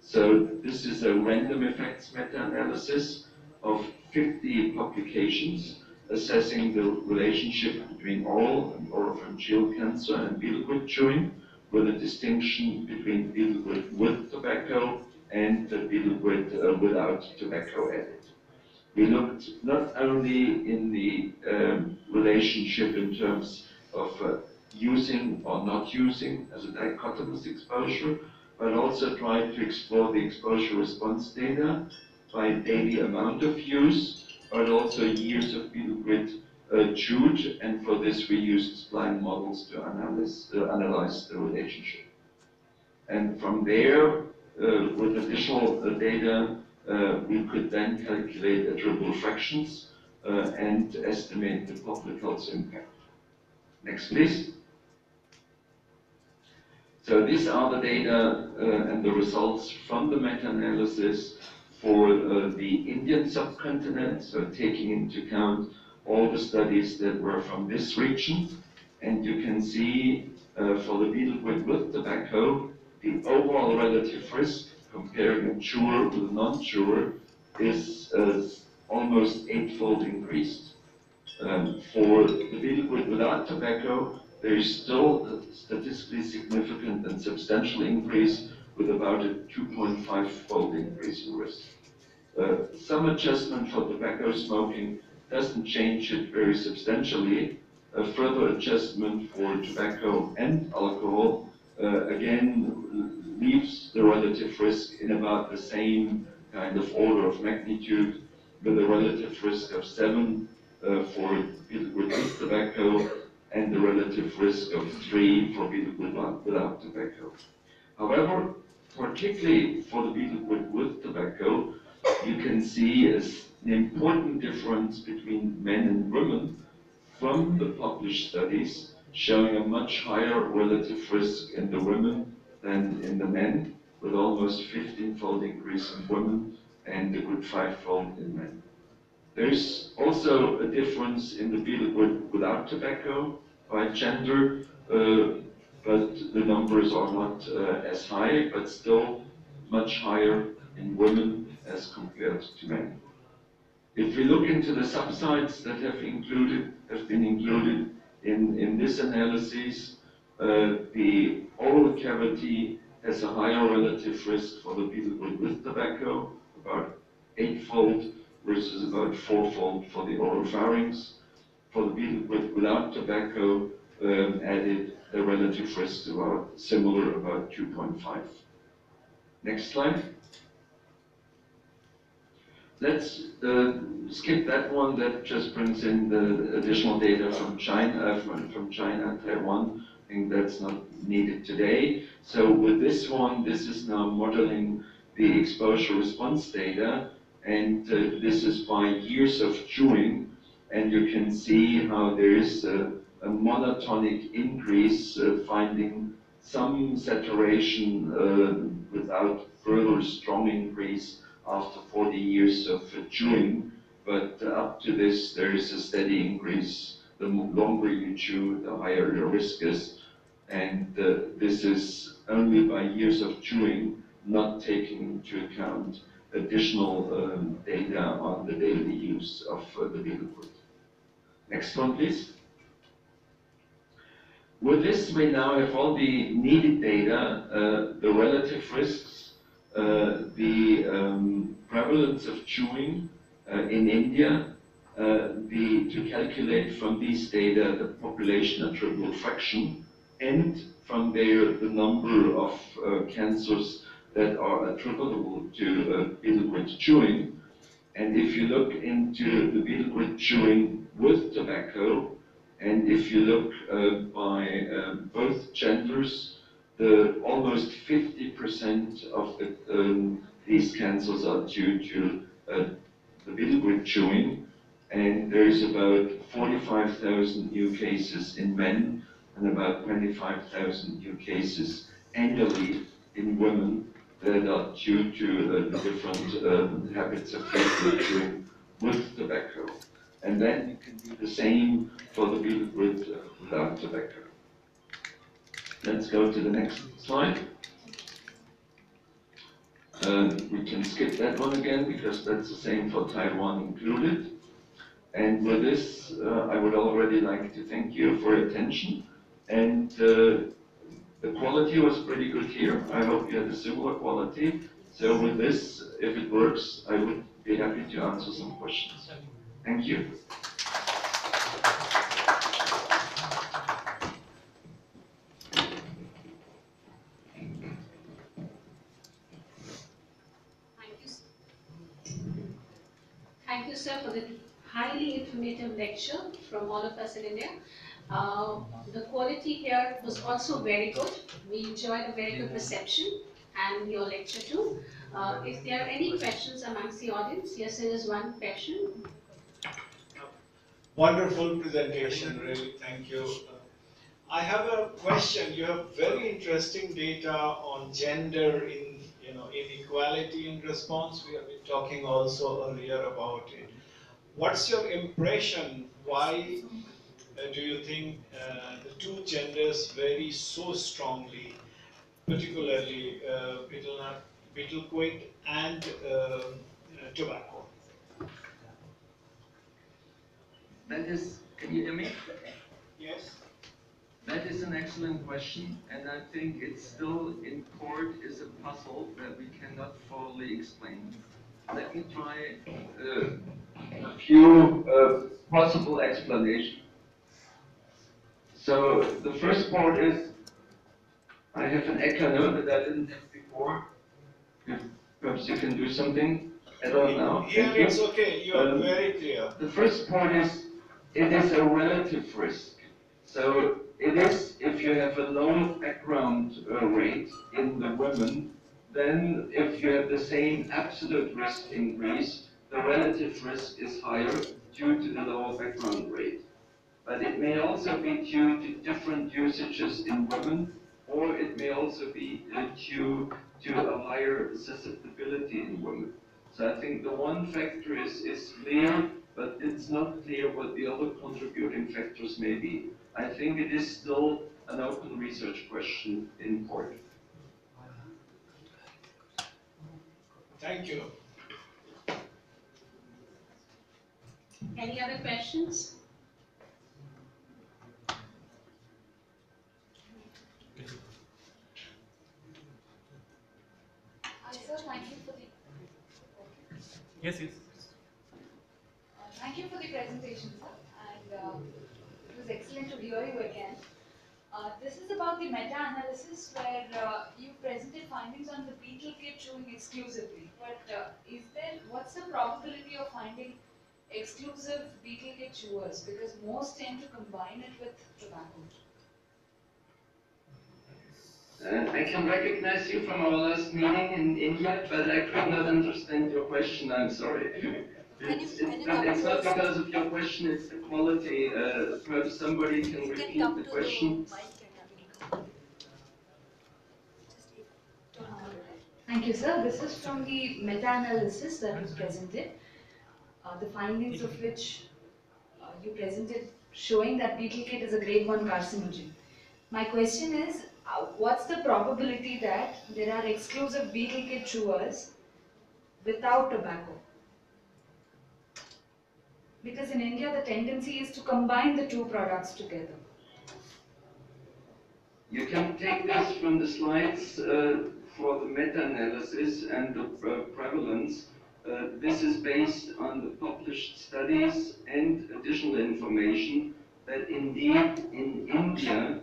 So this is a random effects meta-analysis of 50 publications assessing the relationship between oral and oropharyngeal cancer and betel quid chewing, with a distinction between betel quid with tobacco and betel quid without tobacco added. We looked not only in the relationship in terms of using or not using as a dichotomous exposure, but also tried to explore the exposure response data by daily amount of use, but also years of betel quid chewed, and for this we used spline models to analyze the relationship. And from there, with additional data, we could then calculate attributable fractions and estimate the public health impact. Next, please. So these are the data and the results from the meta-analysis for the Indian subcontinent, so taking into account all the studies that were from this region. And you can see for the betel quid with tobacco, the overall relative risk comparing a chewer with a non-chewer is almost 8-fold increased. For the betel quid without tobacco, there is still a statistically significant and substantial increase with about a 2.5-fold increase in risk. Some adjustment for tobacco smoking doesn't change it very substantially. A further adjustment for tobacco and alcohol again leaves the relative risk in about the same kind of order of magnitude, with a relative risk of 7 for betel quid with tobacco and the relative risk of 3 for betel quid without tobacco. However, particularly for the betel quid with tobacco, you can see an important difference between men and women from the published studies, showing a much higher relative risk in the women than in the men, with almost 15-fold increase in women and a good 5-fold in men. There's also a difference in the betel quid without tobacco by gender, but the numbers are not as high, but still much higher in women as compared to men. If we look into the subsites that have been included in this analysis, the oral cavity has a higher relative risk for the betel quid with tobacco, about 8-fold versus about 4-fold for the oral pharynx. For the betel quid without tobacco, added the relative risk about similar, about 2.5. Next slide. Let's skip that one. That just brings in the additional data from China, and Taiwan. I think that's not needed today. So with this one, this is now modeling the exposure response data, and this is by years of chewing, and you can see how there is a monotonic increase, finding some saturation without further strong increase after 40 years of chewing, but up to this there is a steady increase. The longer you chew, the higher your risk is, and this is only by years of chewing, not taking into account additional data on the daily use of the betel quid. Next one, please. With this, we now have all the needed data, the relative risks, the prevalence of chewing in India, to calculate from these data the population attributable fraction, and from there the number of cancers that are attributable to betel quid chewing. And if you look into the betel quid chewing with tobacco, and if you look by both genders, almost 50% of these cancers are due to the betel quid chewing, and there is about 45,000 new cases in men and about 25,000 new cases annually in women that are due to the different habits of betel chewing with tobacco. And then you can do the same for the betel quid without tobacco. Let's go to the next slide. We can skip that one again because that's the same for Taiwan included. And with this, I would already like to thank you for your attention. And the quality was pretty good here. I hope you had a similar quality. So with this, if it works, I would be happy to answer some questions. Thank you. Thank you, sir, for the highly informative lecture from all of us in India. The quality here was also very good. We enjoyed a very good reception and your lecture too. If there are any questions amongst the audience, yes, there is one question. Wonderful presentation, really. Thank you. I have a question. You have very interesting data on gender in inequality in response. We have been talking also earlier about it. What's your impression? Why do you think the two genders vary so strongly, particularly betel quid and tobacco? That is, can you hear me? Yes. That is an excellent question, and I think it's still in court is a puzzle that we cannot fully explain. Let me try a few possible explanations. So the first part is I have an echo that I didn't have before. If perhaps you can do something. I don't know. Here it's okay. You are very clear. The first part is it is a relative risk. So it is if you have a low background rate in the women, then if you have the same absolute risk increase, the relative risk is higher due to the lower background rate. But it may also be due to different usages in women, or it may also be due to a higher susceptibility in women. So I think the one factor is clear, but it's not clear what the other contributing factors may be. I think it is still an open research question in court. Thank you. Any other questions? Sir, thank you for the. Yes, yes. Thank you for the presentation, sir, and it was excellent to hear you again. This is about the meta-analysis where you presented findings on the beetle kit chewing exclusively. But what's the probability of finding exclusive beetle kit chewers? Because most tend to combine it with tobacco. I can recognize you from our last meeting in India, but I could not understand your question. I'm sorry. It's not because of your question, it's the quality. Perhaps somebody can repeat the question. Thank you, sir. This is from the meta-analysis that was presented, the findings of which you presented showing that beetle kit is a grade 1 carcinogen. My question is, what's the probability that there are exclusive beetle kit chewers without tobacco? Because in India, the tendency is to combine the two products together. You can take this from the slides for the meta-analysis and the prevalence. This is based on the published studies and additional information that indeed in India,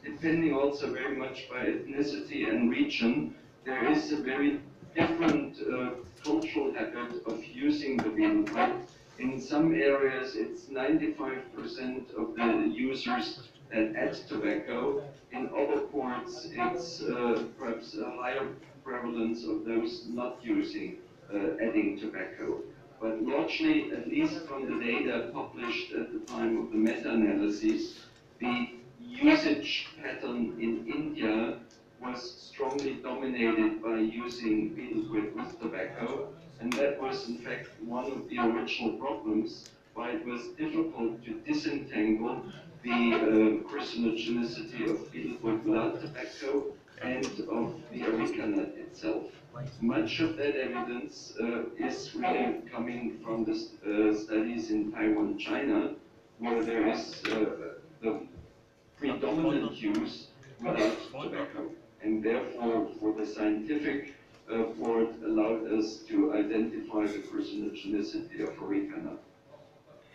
depending also very much by ethnicity and region, there is a very different cultural habit of using the betel quid. In some areas, it's 95% of the users that add tobacco. In other parts, it's perhaps a higher prevalence of those not using adding tobacco. But largely, at least from the data published at the time of the meta-analysis, the usage pattern in India was strongly dominated by using betel quid with tobacco, and that was in fact one of the original problems why it was difficult to disentangle the carcinogenicity of betel quid without tobacco and of the areca nut itself. Much of that evidence is really coming from the studies in Taiwan, China, where there is the predominant use without tobacco. And therefore, for the scientific part, allowed us to identify the carcinogenicity of areca nut.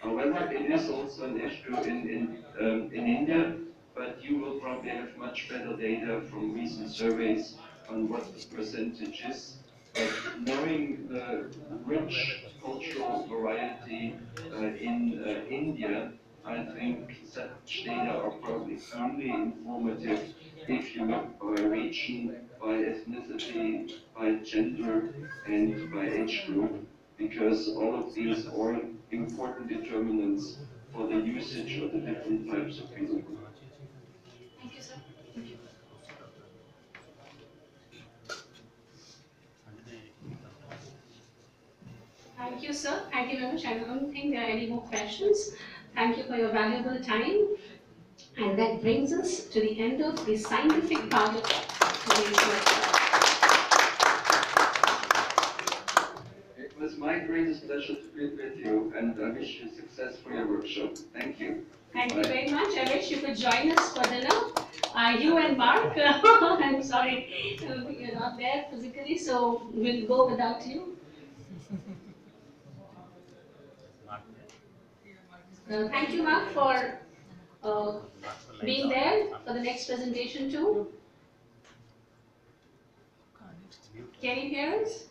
However, it is also an issue in India, but you will probably have much better data from recent surveys on what the percentage is. But knowing the rich cultural variety in India, I think such data are probably only informative if you look by region, by ethnicity, by gender, and by age group, because all of these are important determinants for the usage of the different types of betel quid. Thank you, sir. Thank you, sir. Thank you very much. I don't think there are any more questions. Thank you for your valuable time. And that brings us to the end of the scientific part of today's workshop. It was my greatest pleasure to be with you, and I wish you success for your workshop. Thank you. Thank you Bye. very much. I wish you could join us for dinner. You and Mark, I'm sorry, you're not there physically, so we'll go without you. Thank you, Mark, for being there for the next presentation too. Can you hear us?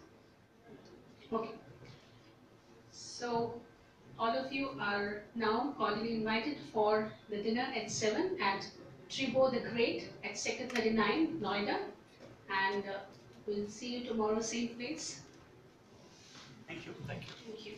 Okay. So, all of you are now cordially invited for the dinner at 7 at Tribo the Great at Sector 39, Noida. And we'll see you tomorrow, same place. Thank you. Thank you. Thank you.